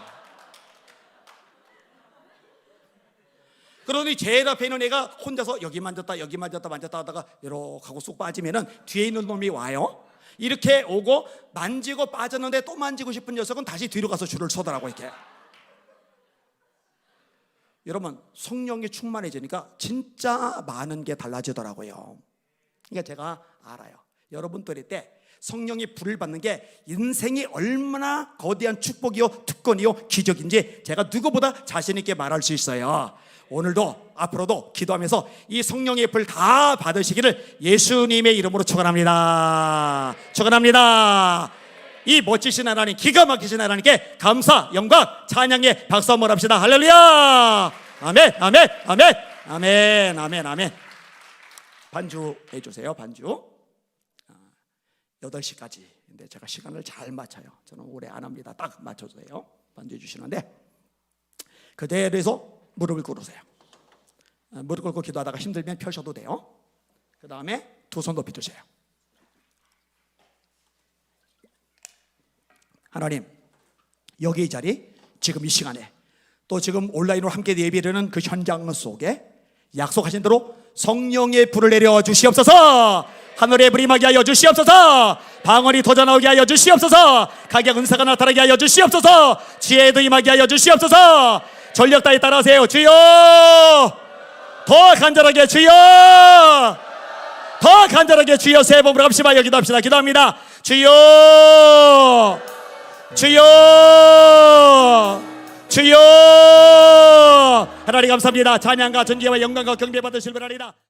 그러니 제일 앞에 있는 애가 혼자서 여기 만졌다 하다가 이렇게 하고 쑥 빠지면은 뒤에 있는 놈이 와요. 이렇게 오고 만지고 빠졌는데 또 만지고 싶은 녀석은 다시 뒤로 가서 줄을 서더라고 이렇게. 여러분 성령이 충만해지니까 진짜 많은 게 달라지더라고요. 그러니까 제가 알아요. 여러분들이 때 성령이 불을 받는 게 인생이 얼마나 거대한 축복이요 특권이요 기적인지 제가 누구보다 자신 있게 말할 수 있어요. 오늘도 앞으로도 기도하면서 이 성령의 불 다 받으시기를 예수님의 이름으로 축원합니다. 축원합니다. 이 멋지신 하나님, 기가 막히신 하나님께 감사, 영광, 찬양의 박수 한번 합시다. 할렐루야. 아멘, 아멘, 아멘, 아멘, 아멘, 아멘. 반주 해주세요. 반주 8시까지. 근데 제가 시간을 잘 맞춰요. 저는 오래 안 합니다. 딱 맞춰주세요. 반주 해주시는데 그대로 해서 무릎을 꿇으세요. 무릎 꿇고 기도하다가 힘들면 펴셔도 돼요. 그 다음에 두 손 높이 드세요. 하나님, 여기 이 자리, 지금 이 시간에 또 지금 온라인으로 함께 예배드리는 그 현장 속에 약속하신 대로 성령의 불을 내려 주시옵소서. 하늘의 불이 임하게 하여 주시옵소서. 방언이 터져나오게 하여 주시옵소서. 각약 은사가 나타나게 하여 주시옵소서. 지혜도 임하게 하여 주시옵소서. 전력 다해 따라하세요. 주여. 더 간절하게 주여. 더 간절하게 주여. 세 번으로 갑시다. 기도합시다. 기도합니다. 주여. 주여. 주여. 하나님 감사합니다. 찬양과 존귀와 영광과 경배 받으실 분이다.